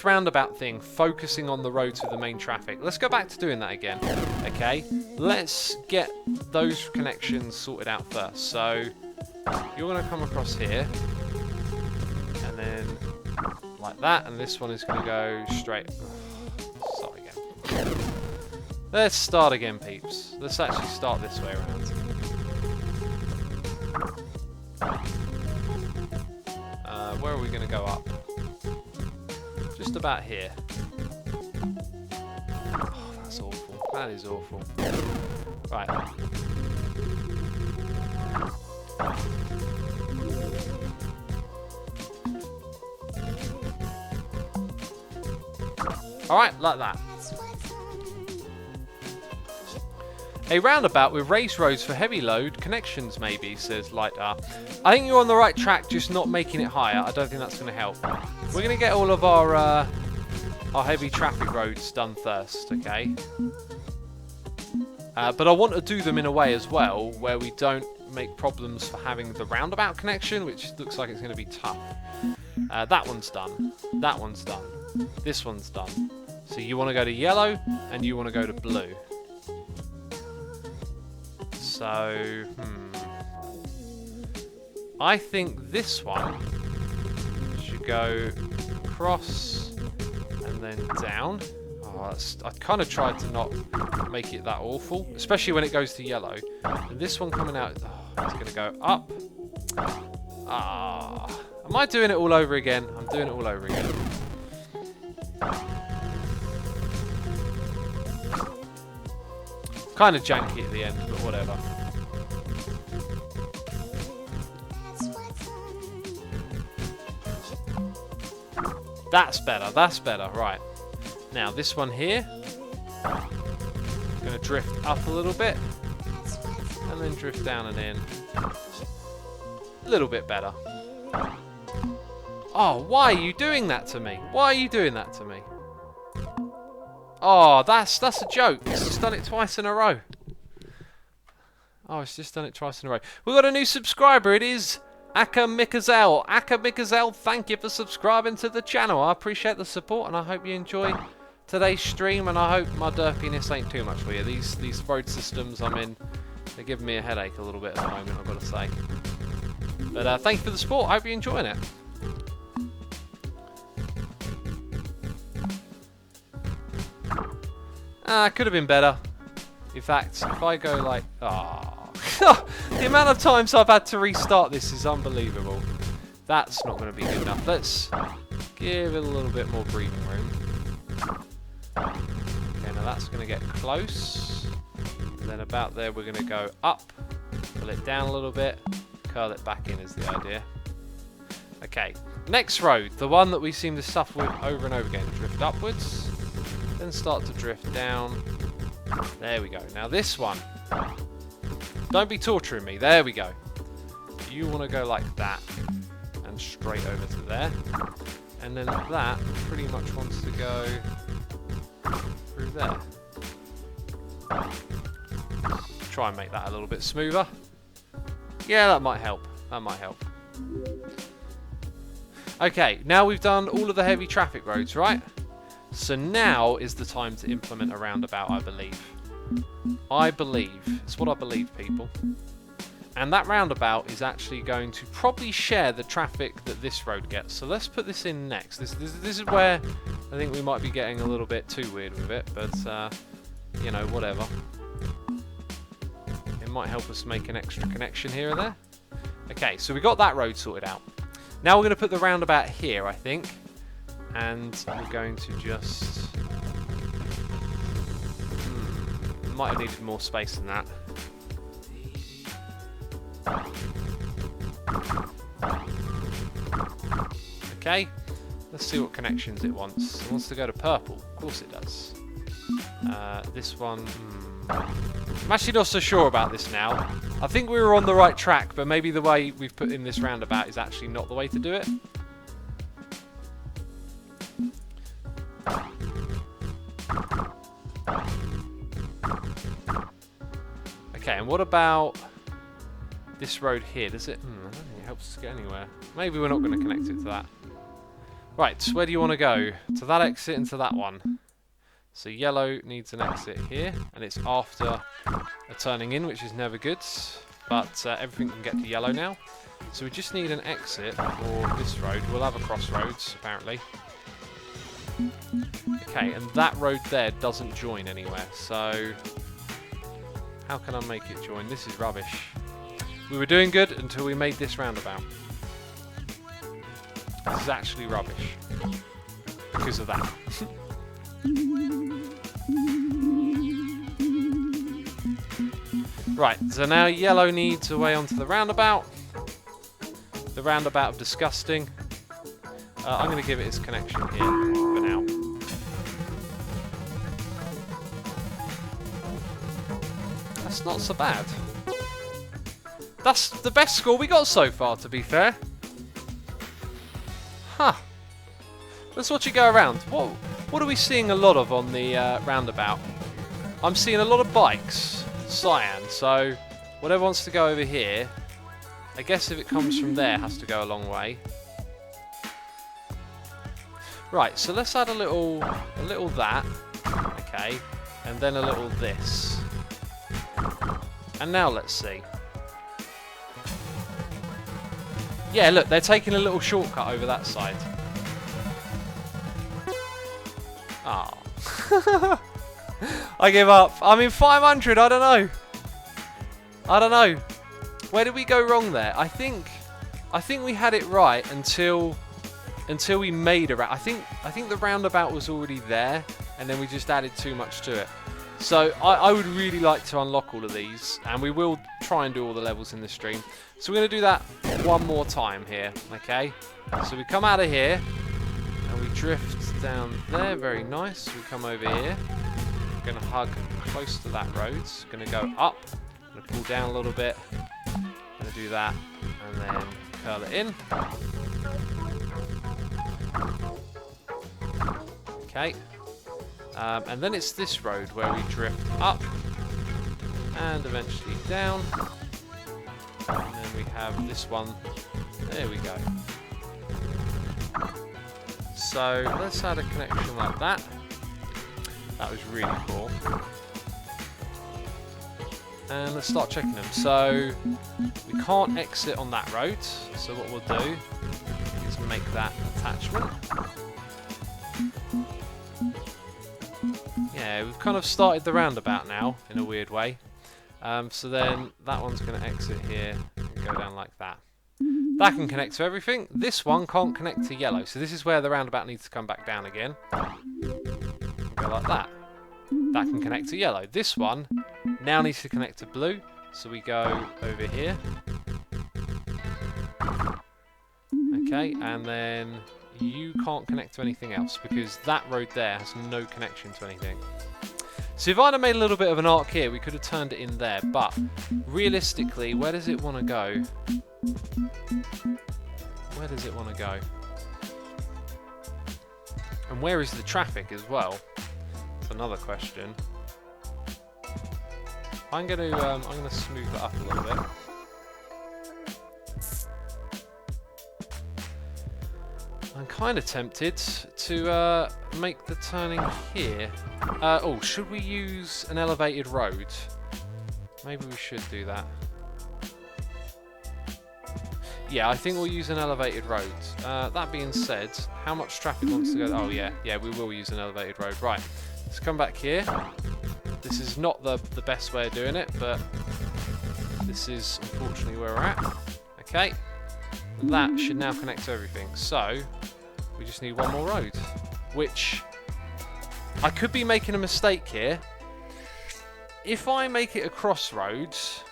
roundabout thing focusing on the roads with the main traffic. Let's go back to doing that again. Okay. Let's get those connections sorted out first. So you're going to come across here. And then like that, and this one is going to go straight. Start again. Let's start again, peeps. Let's actually start this way around. Where are we going to go up? Just about here. Oh, that's awful. That is awful. Right. Alright, like that. A roundabout with raised roads for heavy load connections, maybe, says Lightar. I think you're on the right track, just not making it higher. I don't think that's going to help. We're going to get all of our heavy traffic roads done first, okay? But I want to do them in a way as well where we don't make problems for having the roundabout connection, which looks like it's going to be tough. That one's done. That one's done. This one's done. So you want to go to yellow, and you want to go to blue. So, I think this one should go across and then down. Oh, I kind of tried to not make it that awful, especially when it goes to yellow. And this one coming out, it's going to go up. Am I doing it all over again? I'm doing it all over again. Kind of janky at the end, but whatever. That's better, that's better. Right. Now, this one here, going to drift up a little bit, and then drift down and in. A little bit better. Oh, why are you doing that to me? Why are you doing that to me? Oh, that's a joke. It's just done it twice in a row. Oh, it's just done it twice in a row. We've got a new subscriber. It is Aka Mikazel. Aka Mikazel, thank you for subscribing to the channel. I appreciate the support, and I hope you enjoy today's stream, and I hope my derpiness ain't too much for you. These road systems I'm in, they're giving me a headache a little bit at the moment, I've got to say. But thank you for the support. I hope you're enjoying it. Could have been better. In fact, if I go like... the amount of times I've had to restart this is unbelievable. That's not going to be good enough. Let's give it a little bit more breathing room. Okay, now that's going to get close. And then about there we're going to go up. Pull it down a little bit. Curl it back in is the idea. Okay, next road. The one that we seem to suffer with over and over again. Drift upwards. Then start to drift down. There we go. Now this one. Don't be torturing me. There we go. You want to go like that. And straight over to there. And then that pretty much wants to go through there. Try and make that a little bit smoother. Yeah, that might help. That might help. Okay, now we've done all of the heavy traffic roads, right? So now is the time to implement a roundabout, I believe. I believe. It's what I believe, people. And that roundabout is actually going to probably share the traffic that this road gets. So let's put this in next. This is where I think we might be getting a little bit too weird with it. But, you know, whatever. It might help us make an extra connection here or there. Okay, so we got that road sorted out. Now we're going to put the roundabout here, I think. And we're going to just... might have needed more space than that. Okay, let's see what connections it wants. It wants to go to purple. Of course it does. This one... I'm actually not so sure about this now. I think we were on the right track, but maybe the way we've put in this roundabout is actually not the way to do it. Okay, and what about this road here? Does it... I don't think it helps us get anywhere. Maybe we're not going to connect it to that. Right, so where do you want to go? To that exit and to that one. So yellow needs an exit here, and it's after a turning in, which is never good. But everything can get to yellow now. So we just need an exit for this road. We'll have a crossroads, apparently. Okay, and that road there doesn't join anywhere, so... how can I make it join? This is rubbish. We were doing good until we made this roundabout. This is actually rubbish. Because of that. Right, so now yellow needs a way onto the roundabout. The roundabout of disgusting. I'm going to give it its connection here for now. That's not so bad. That's the best score we got so far, to be fair. Huh. Let's watch it go around. What are we seeing a lot of on the roundabout? I'm seeing a lot of bikes. Cyan, so whatever wants to go over here, I guess if it comes from there, it has to go a long way. Right, so let's add a little that, okay, and then a little this. And now let's see. Yeah, look, they're taking a little shortcut over that side. Oh. I give up. I mean, 500, I don't know. I don't know. Where did we go wrong there? I think we had it right until we made a roundabout. I think the roundabout was already there, and then we just added too much to it. So I would really like to unlock all of these, and we will try and do all the levels in the stream. So we're going to do that one more time here, okay? So we come out of here, and we drift down there, very nice. We come over here, we're going to hug close to that road. Going to go up, going to pull down a little bit, going to do that, and then curl it in. Okay. And then it's this road where we drift up and eventually down. And then we have this one. There we go. So let's add a connection like that. That was really cool. And let's start checking them. So we can't exit on that road. So what we'll do is make that attachment. Yeah, we've kind of started the roundabout now, in a weird way. So then that one's going to exit here and go down like that. That can connect to everything. This one can't connect to yellow, so this is where the roundabout needs to come back down again. Go like that. That can connect to yellow. This one now needs to connect to blue, so we go over here. Okay, and then you can't connect to anything else because that road there has no connection to anything. So if I'd have made a little bit of an arc here, we could have turned it in there, but realistically, where does it want to go? Where does it want to go? And where is the traffic as well? That's another question. I'm going to smooth that up a little bit. I'm kind of tempted to make the turning here. Oh, should we use an elevated road? Maybe we should do that. Yeah, I think we'll use an elevated road. That being said, how much traffic wants to go? Oh yeah, we will use an elevated road. Right, let's come back here. This is not the best way of doing it, but this is unfortunately where we're at. Okay, that should now connect to everything. So we just need one more road, which I could be making a mistake here. If I make it a crossroads,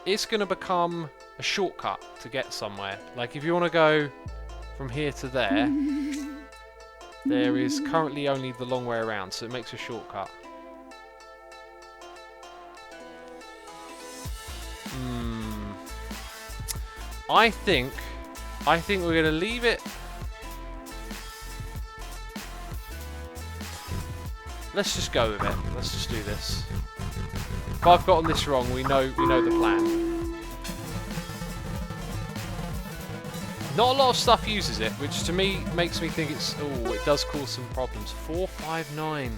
it's going to become a shortcut to get somewhere. Like if you want to go from here to there, there is currently only the long way around, so it makes a shortcut. I think we're going to leave it. Let's just go with it. Let's just do this. If I've gotten this wrong, we know the plan. Not a lot of stuff uses it, which to me makes me think it's... Oh, it does cause some problems. 459.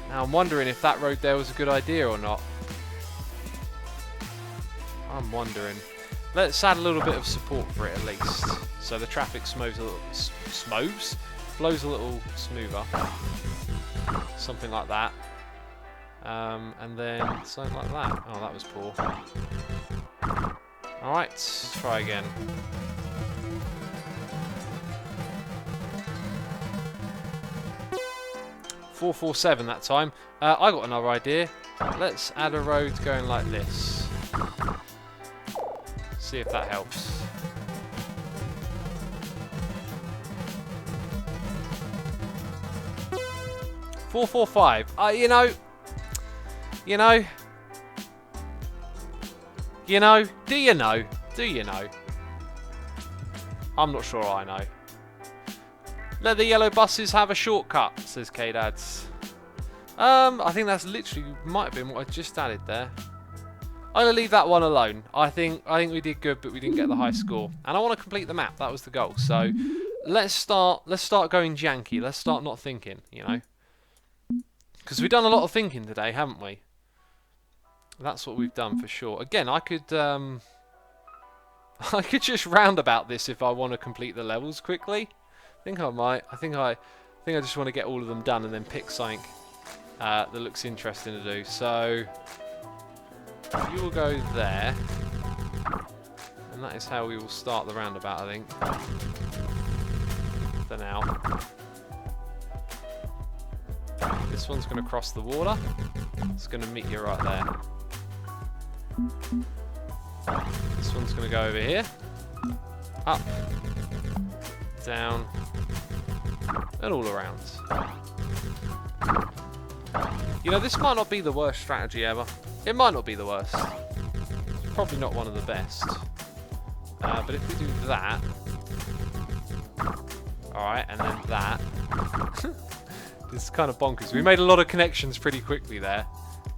Now I'm wondering if that road there was a good idea or not. I'm wondering. Let's add a little bit of support for it at least. So the traffic flows a little smoother. Something like that. And then something like that. Oh, that was poor. Alright, let's try again. $447 that time. I got another idea. Let's add a road going like this. See if that helps. $445. You know. Do you know? Do you know? I'm not sure I know. Let the yellow buses have a shortcut, says K-Dads. I think that's literally might have been what I just added there. I'm going to leave that one alone. I think we did good, but we didn't get the high score. And I want to complete the map. That was the goal. So let's start going janky. Let's start not thinking, you know. Because we've done a lot of thinking today, haven't we? That's what we've done for sure. Again, I could just roundabout this if I want to complete the levels quickly. I think I might. I think I just want to get all of them done and then pick something that looks interesting to do. So you will go there, and that is how we will start the roundabout, I think. For now. This one's going to cross the water. It's going to meet you right there. This one's going to go over here. Up. Down. And all around. You know, this might not be the worst strategy ever. It might not be the worst. It's probably not one of the best. But if we do that... Alright, and then that... This is kind of bonkers. We made a lot of connections pretty quickly there.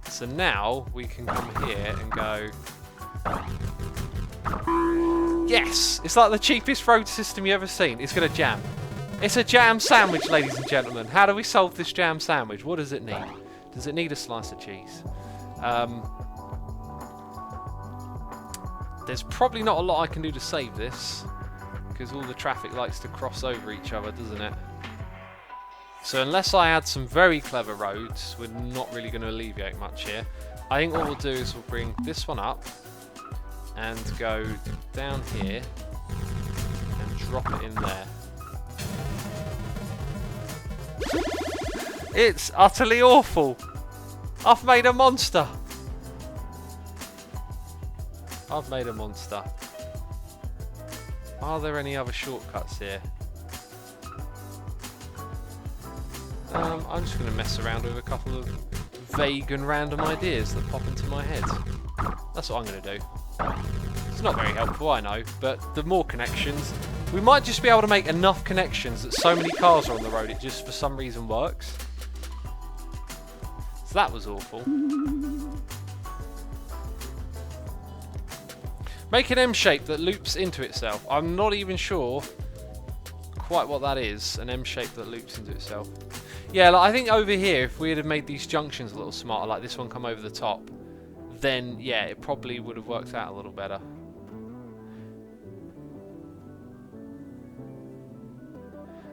So now we can come here and go... Yes! It's like the cheapest road system you've ever seen. It's going to jam. It's a jam sandwich, ladies and gentlemen. How do we solve this jam sandwich? What does it need? Does it need a slice of cheese? There's probably not a lot I can do to save this, because all the traffic likes to cross over each other, doesn't it? So unless I add some very clever roads, we're not really going to alleviate much here. I think what we'll do is we'll bring this one up and go down here and drop it in there. It's utterly awful. I've made a monster. I've made a monster. Are there any other shortcuts here? I'm just going to mess around with a couple of vague and random ideas that pop into my head. That's what I'm going to do. It's not very helpful, I know, but the more connections... We might just be able to make enough connections that so many cars are on the road it just for some reason works. So that was awful. Make an M shape that loops into itself. I'm not even sure quite what that is, an M shape that loops into itself. Yeah, like, I think over here, if we had made these junctions a little smarter, like this one come over the top, then yeah, it probably would have worked out a little better.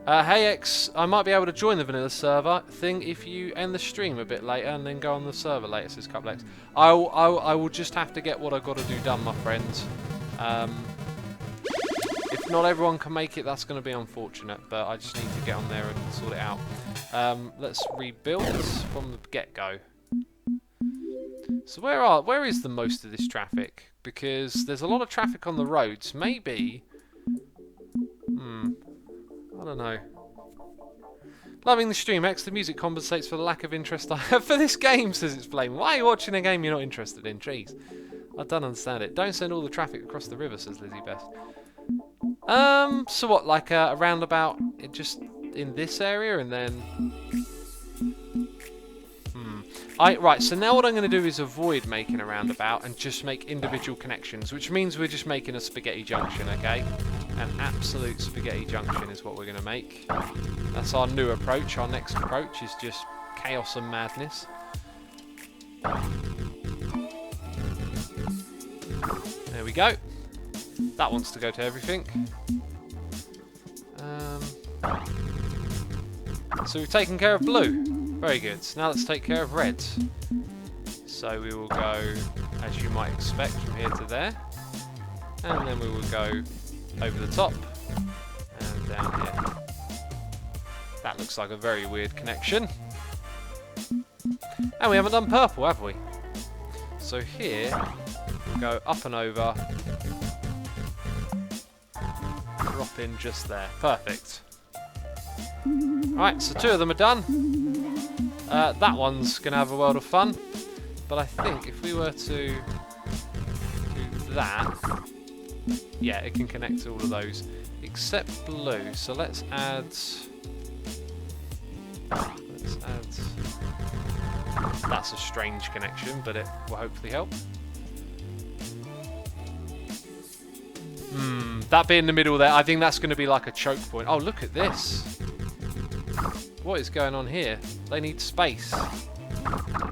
Hey X, I might be able to join the vanilla server thing if you end the stream a bit later and then go on the server later, says Couple X. I will just have to get what I've got to do done, my friends. If not everyone can make it, that's going to be unfortunate, but I just need to get on there and sort it out. Let's rebuild from the get-go. So where is the most of this traffic? Because there's a lot of traffic on the roads. Maybe... I don't know. Loving the stream, X. The music compensates for the lack of interest I have for this game, says it's Flame. Why are you watching a game you're not interested in? Jeez. I don't understand it. Don't send all the traffic across the river, says Lizzie Best. So what, like a roundabout just in this area and then... Right, so now what I'm going to do is avoid making a roundabout and just make individual connections, which means we're just making a spaghetti junction, okay? An absolute spaghetti junction is what we're going to make. That's our new approach. Our next approach is just chaos and madness. There we go. That wants to go to everything. So we've taken care of blue. Very good. So now let's take care of red. So we will go, as you might expect, from here to there. And then we will go over the top and down here. That looks like a very weird connection. And we haven't done purple, have we? So here, we'll go up and over. Drop in just there. Perfect. Alright, so 2 of them are done. That one's going to have a world of fun. But I think if we were to do that, yeah, it can connect to all of those, except blue. So let's add... That's a strange connection, but it will hopefully help. That bit in the middle there, I think that's going to be like a choke point. Oh, look at this. What is going on here? They need space.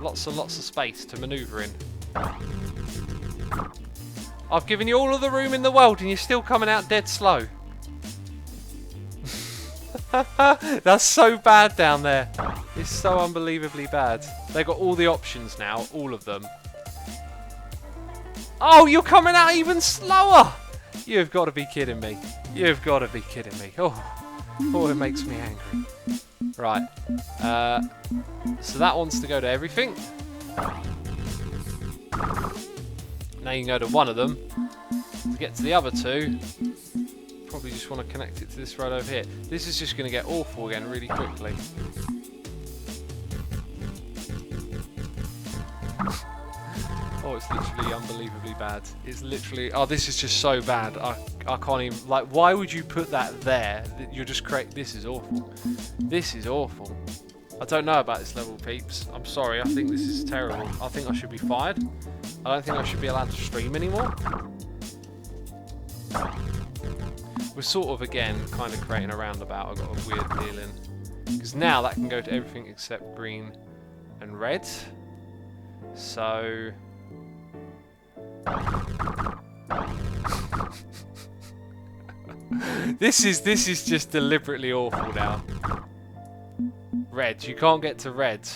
Lots and lots of space to manoeuvre in. I've given you all of the room in the world and you're still coming out dead slow. That's so bad down there. It's so unbelievably bad. They've got all the options now, all of them. Oh, you're coming out even slower! You've got to be kidding me. You've got to be kidding me. Oh, it makes me angry. Right. So that wants to go to everything. Now you can go to one of them. To get to the other two, probably just want to connect it to this road over here. This is just going to get awful again really quickly. Oh, it's literally unbelievably bad. It's literally... Oh, this is just so bad. I can't even... Like, why would you put that there? You're just This is awful. This is awful. I don't know about this level, peeps. I'm sorry. I think this is terrible. I think I should be fired. I don't think I should be allowed to stream anymore. We're sort of, again, kind of creating a roundabout. I've got a weird feeling. Because now that can go to everything except green and red. So... This is just deliberately awful now. Red, you can't get to red,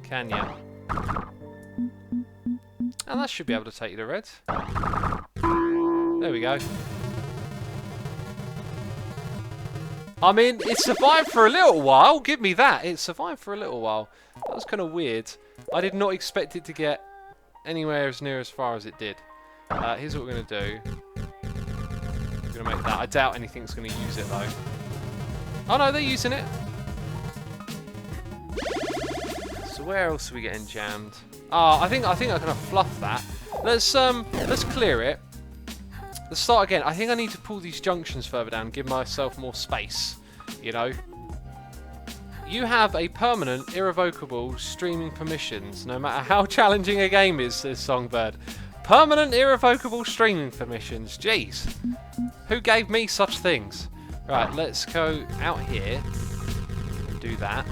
can you? And that should be able to take you to red. There we go. I mean, it survived for a little while. Give me that. It survived for a little while. That was kind of weird. I did not expect it to get anywhere as near as far as it did. Here's what we're going to do. We're going to make that. I doubt anything's going to use it though. Oh no, they're using it. So where else are we getting jammed? Oh, I think I kind of fluffed that. Let's clear it. Let's start again. I think I need to pull these junctions further down, give myself more space. You know. You have a permanent, irrevocable streaming permissions, no matter how challenging a game is, says Songbird. Permanent, irrevocable streaming permissions. Jeez. Who gave me such things? Right, let's go out here and do that.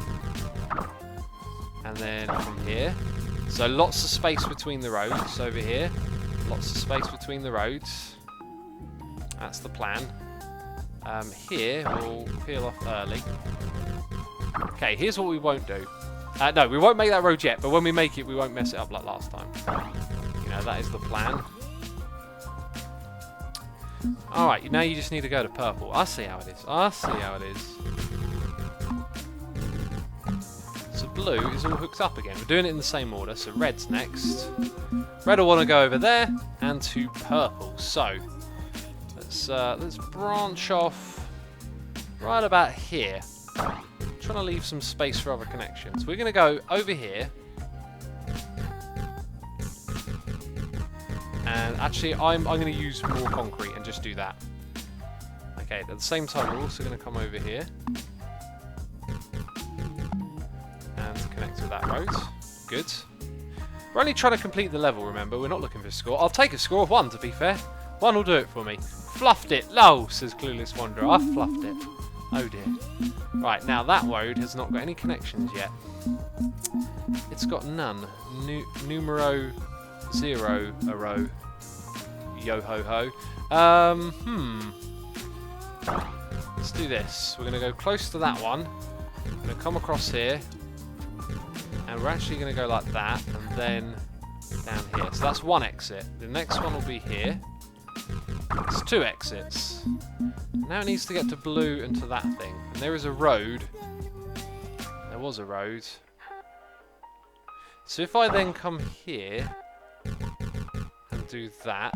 And then from here. So lots of space between the roads over here. Lots of space between the roads. That's the plan. Here, we'll peel off early. Okay, here's what we won't do. No, we won't make that road yet, but when we make it, we won't mess it up like last time. You know, that is the plan. Alright, now you just need to go to purple. I see how it is. I see how it is. So blue is all hooked up again. We're doing it in the same order, so red's next. Red will want to go over there, and to purple. So, let's branch off right about here. Trying to leave some space for other connections. We're going to go over here. And actually, I'm going to use more concrete and just do that. Okay, at the same time, we're also going to come over here. And connect with that road. Good. We're only trying to complete the level, remember. We're not looking for a score. I'll take a score of 1, to be fair. 1 will do it for me. Fluffed it. Lol, says Clueless Wanderer. I fluffed it. Oh dear. Right, now that road has not got any connections yet. It's got none. Numero 0 a row. Yo ho ho. Let's do this. We're going to go close to that one. We're going to come across here. And we're actually going to go like that. And then down here. So that's one exit. The next one will be here. It's 2 exits. Now it needs to get to blue and to that thing. And there is a road. There was a road. So if I then come here and do that,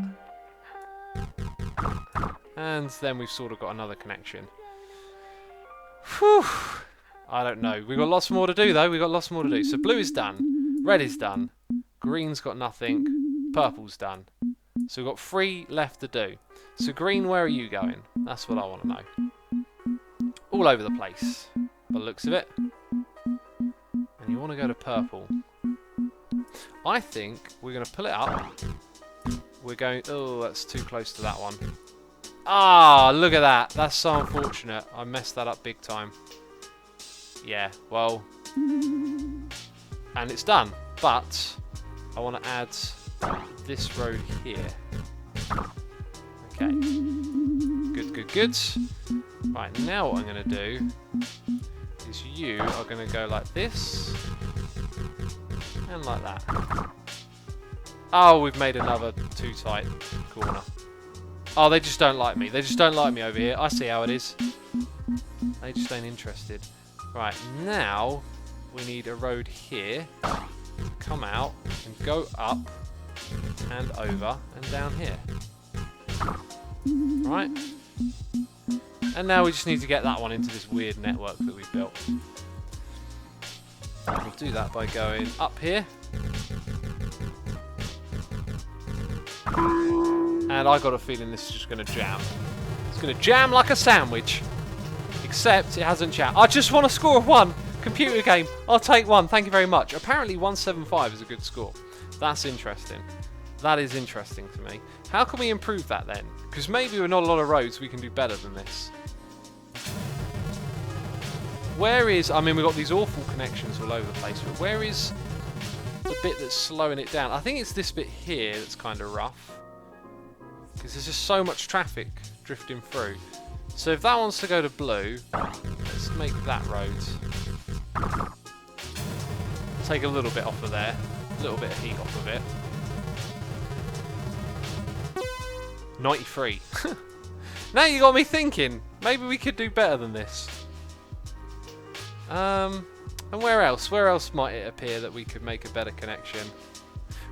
and then we've sort of got another connection. Whew! I don't know. We've got lots more to do though. We've got lots more to do. So blue is done. Red is done. Green's got nothing. Purple's done. So we've got 3 left to do. So green, where are you going? That's what I want to know. All over the place, by the looks of it. And you want to go to purple. I think we're going to pull it up. We're going... Oh, that's too close to that one. Ah, look at that. That's so unfortunate. I messed that up big time. Yeah, well. And it's done. But I want to add this road here. Okay. Good, good, good. Right, now what I'm going to do is you are going to go like this. And like that. Oh, we've made another too tight corner. Oh, they just don't like me. They just don't like me over here. I see how it is. They just ain't interested. Right, now we need a road here to come out and go up and over and down here. Right? And now we just need to get that one into this weird network that we've built. We'll do that by going up here. And I got a feeling this is just going to jam. It's going to jam like a sandwich. Except it hasn't jammed. I just want to score of 1. Computer game. I'll take 1. Thank you very much. Apparently 175 is a good score. That's interesting. That is interesting to me. How can we improve that then? Because maybe with not a lot of roads we can do better than this. Where is... I mean, we've got these awful connections all over the place. But where is the bit that's slowing it down? I think it's this bit here that's kind of rough. Because there's just so much traffic drifting through. So if that wants to go to blue, let's make that road. Take a little bit off of there. A little bit of heat off of it. 93. Now you got me thinking. Maybe we could do better than this. And where else? Where else might it appear that we could make a better connection?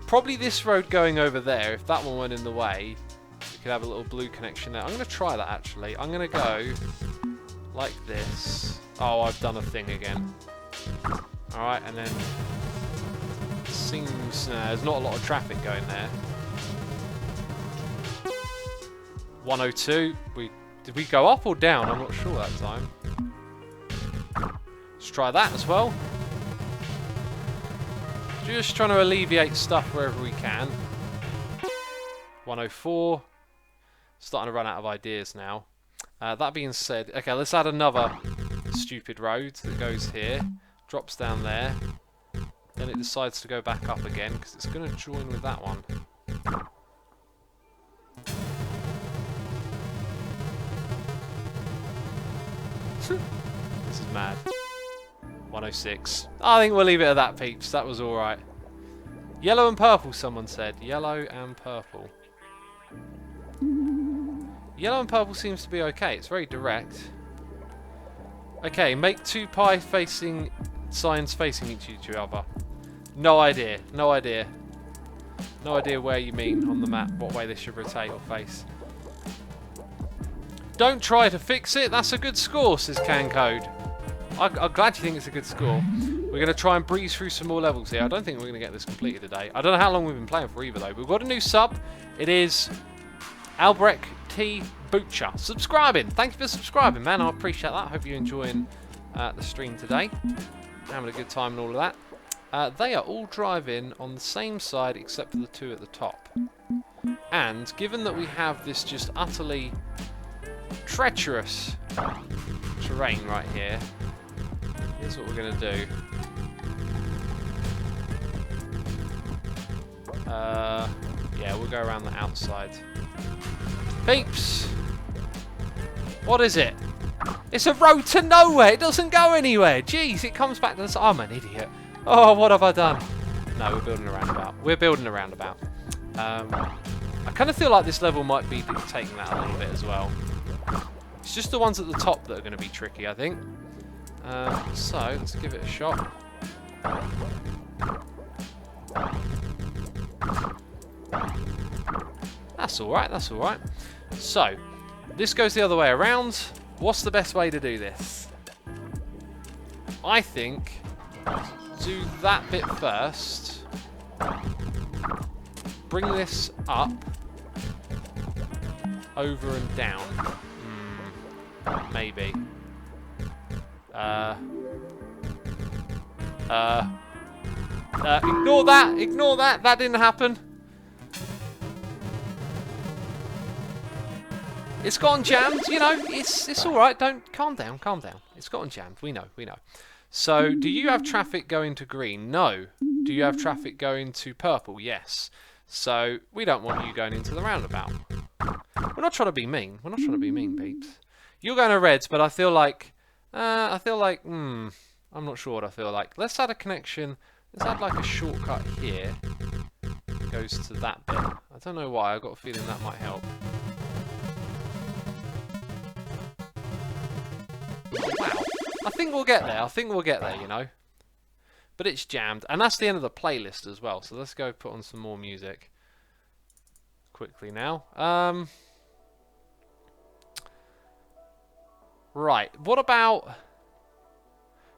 Probably this road going over there. If that one went in the way, we could have a little blue connection there. I'm going to try that actually. I'm going to go like this. Oh, I've done a thing again. Alright, and then it seems there's not a lot of traffic going there. 102. Did we go up or down? I'm not sure that time. Let's try that as well. Just trying to alleviate stuff wherever we can. 104. Starting to run out of ideas now. That being said, okay, let's add another stupid road that goes here, drops down there, then it decides to go back up again because it's going to join with that one. This is mad. 106. I think we'll leave it at that, peeps. That was alright. Yellow and purple, someone said. Yellow and purple. Yellow and purple seems to be okay. It's very direct. Okay, make 2 pie facing signs facing each other. No idea. No idea. No idea where you mean on the map, what way they should rotate or face. Don't try to fix it. That's a good score, says CanCode. I'm glad you think it's a good score. We're going to try and breeze through some more levels here. I don't think we're going to get this completed today. I don't know how long we've been playing for either, though. We've got a new sub. It is Albrecht T. Butcher. Subscribing. Thank you for subscribing, man. I appreciate that. I hope you're enjoying the stream today. Having a good time and all of that. They are all driving on the same side except for the 2 at the top. And given that we have this just utterly treacherous terrain right here, here's what we're going to do. Yeah, we'll go around the outside. Peeps! What is it? It's a road to nowhere! It doesn't go anywhere! Jeez, it comes back to the... I'm an idiot. Oh, what have I done? No, we're building a roundabout. We're building a roundabout. I kind of feel like this level might be dictating that a little bit as well. It's just the ones at the top that are going to be tricky, I think. So, let's give it a shot. That's alright, that's alright. So, this goes the other way around. What's the best way to do this? I think do that bit first. Bring this up, over and down. Maybe. Ignore that! Ignore that! That didn't happen. It's gotten jammed, you know, it's alright, don't, calm down. It's gotten jammed, we know. So, do you have traffic going to green? No. Do you have traffic going to purple? Yes. So, we don't want you going into the roundabout. We're not trying to be mean. Peeps. You're going to reds, but I feel like, I'm not sure what I feel like. Let's add a connection. Let's add like a shortcut here. It goes to that bit. I don't know why, I've got a feeling that might help. Wow. I think we'll get there, you know. But it's jammed. And that's the end of the playlist as well. So let's go put on some more music quickly now. Right. What about...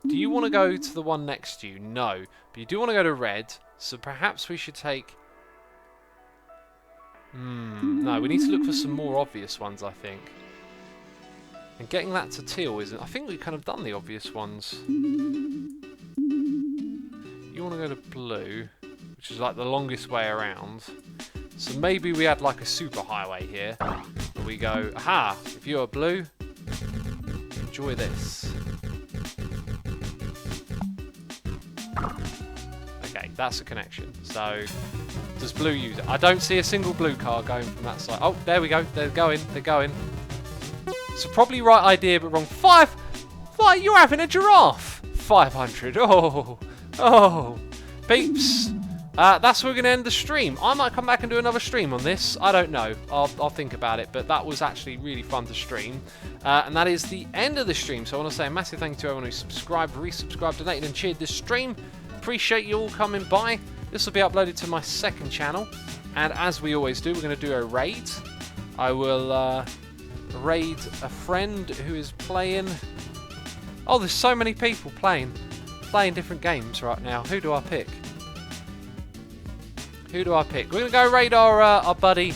Do you want to go to the one next to you? No. But you do want to go to red. So perhaps we should take... No, we need to look for some more obvious ones, I think. And getting that to teal isn't... I think we've kind of done the obvious ones. You want to go to blue, which is like the longest way around. So maybe we add like a super highway here. And we go, aha, if you're blue, enjoy this. Okay, that's a connection. So, does blue use it? I don't see a single blue car going from that side. Oh, there we go. They're going. So probably right idea, but wrong. Why, you're having a giraffe. 500. Oh. Peeps. That's where we're going to end the stream. I might come back and do another stream on this. I don't know. I'll think about it. But that was actually really fun to stream. And that is the end of the stream. So I want to say a massive thank you to everyone who subscribed, resubscribed, donated and cheered this stream. Appreciate you all coming by. This will be uploaded to my second channel. And as we always do, we're going to do a raid. I will... raid a friend who is playing. Oh, there's so many people playing different games right now. Who do I pick? We're gonna go raid our buddy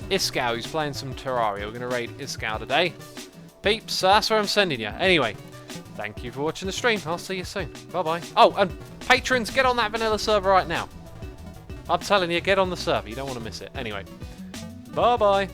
Iskau, who's playing some Terraria. We're gonna raid Iskau today. Peeps, that's where I'm sending you. Anyway, thank you for watching the stream. I'll see you soon. Bye bye. Oh, and patrons, get on that vanilla server right now. I'm telling you, get on the server. You don't want to miss it. Anyway, bye bye.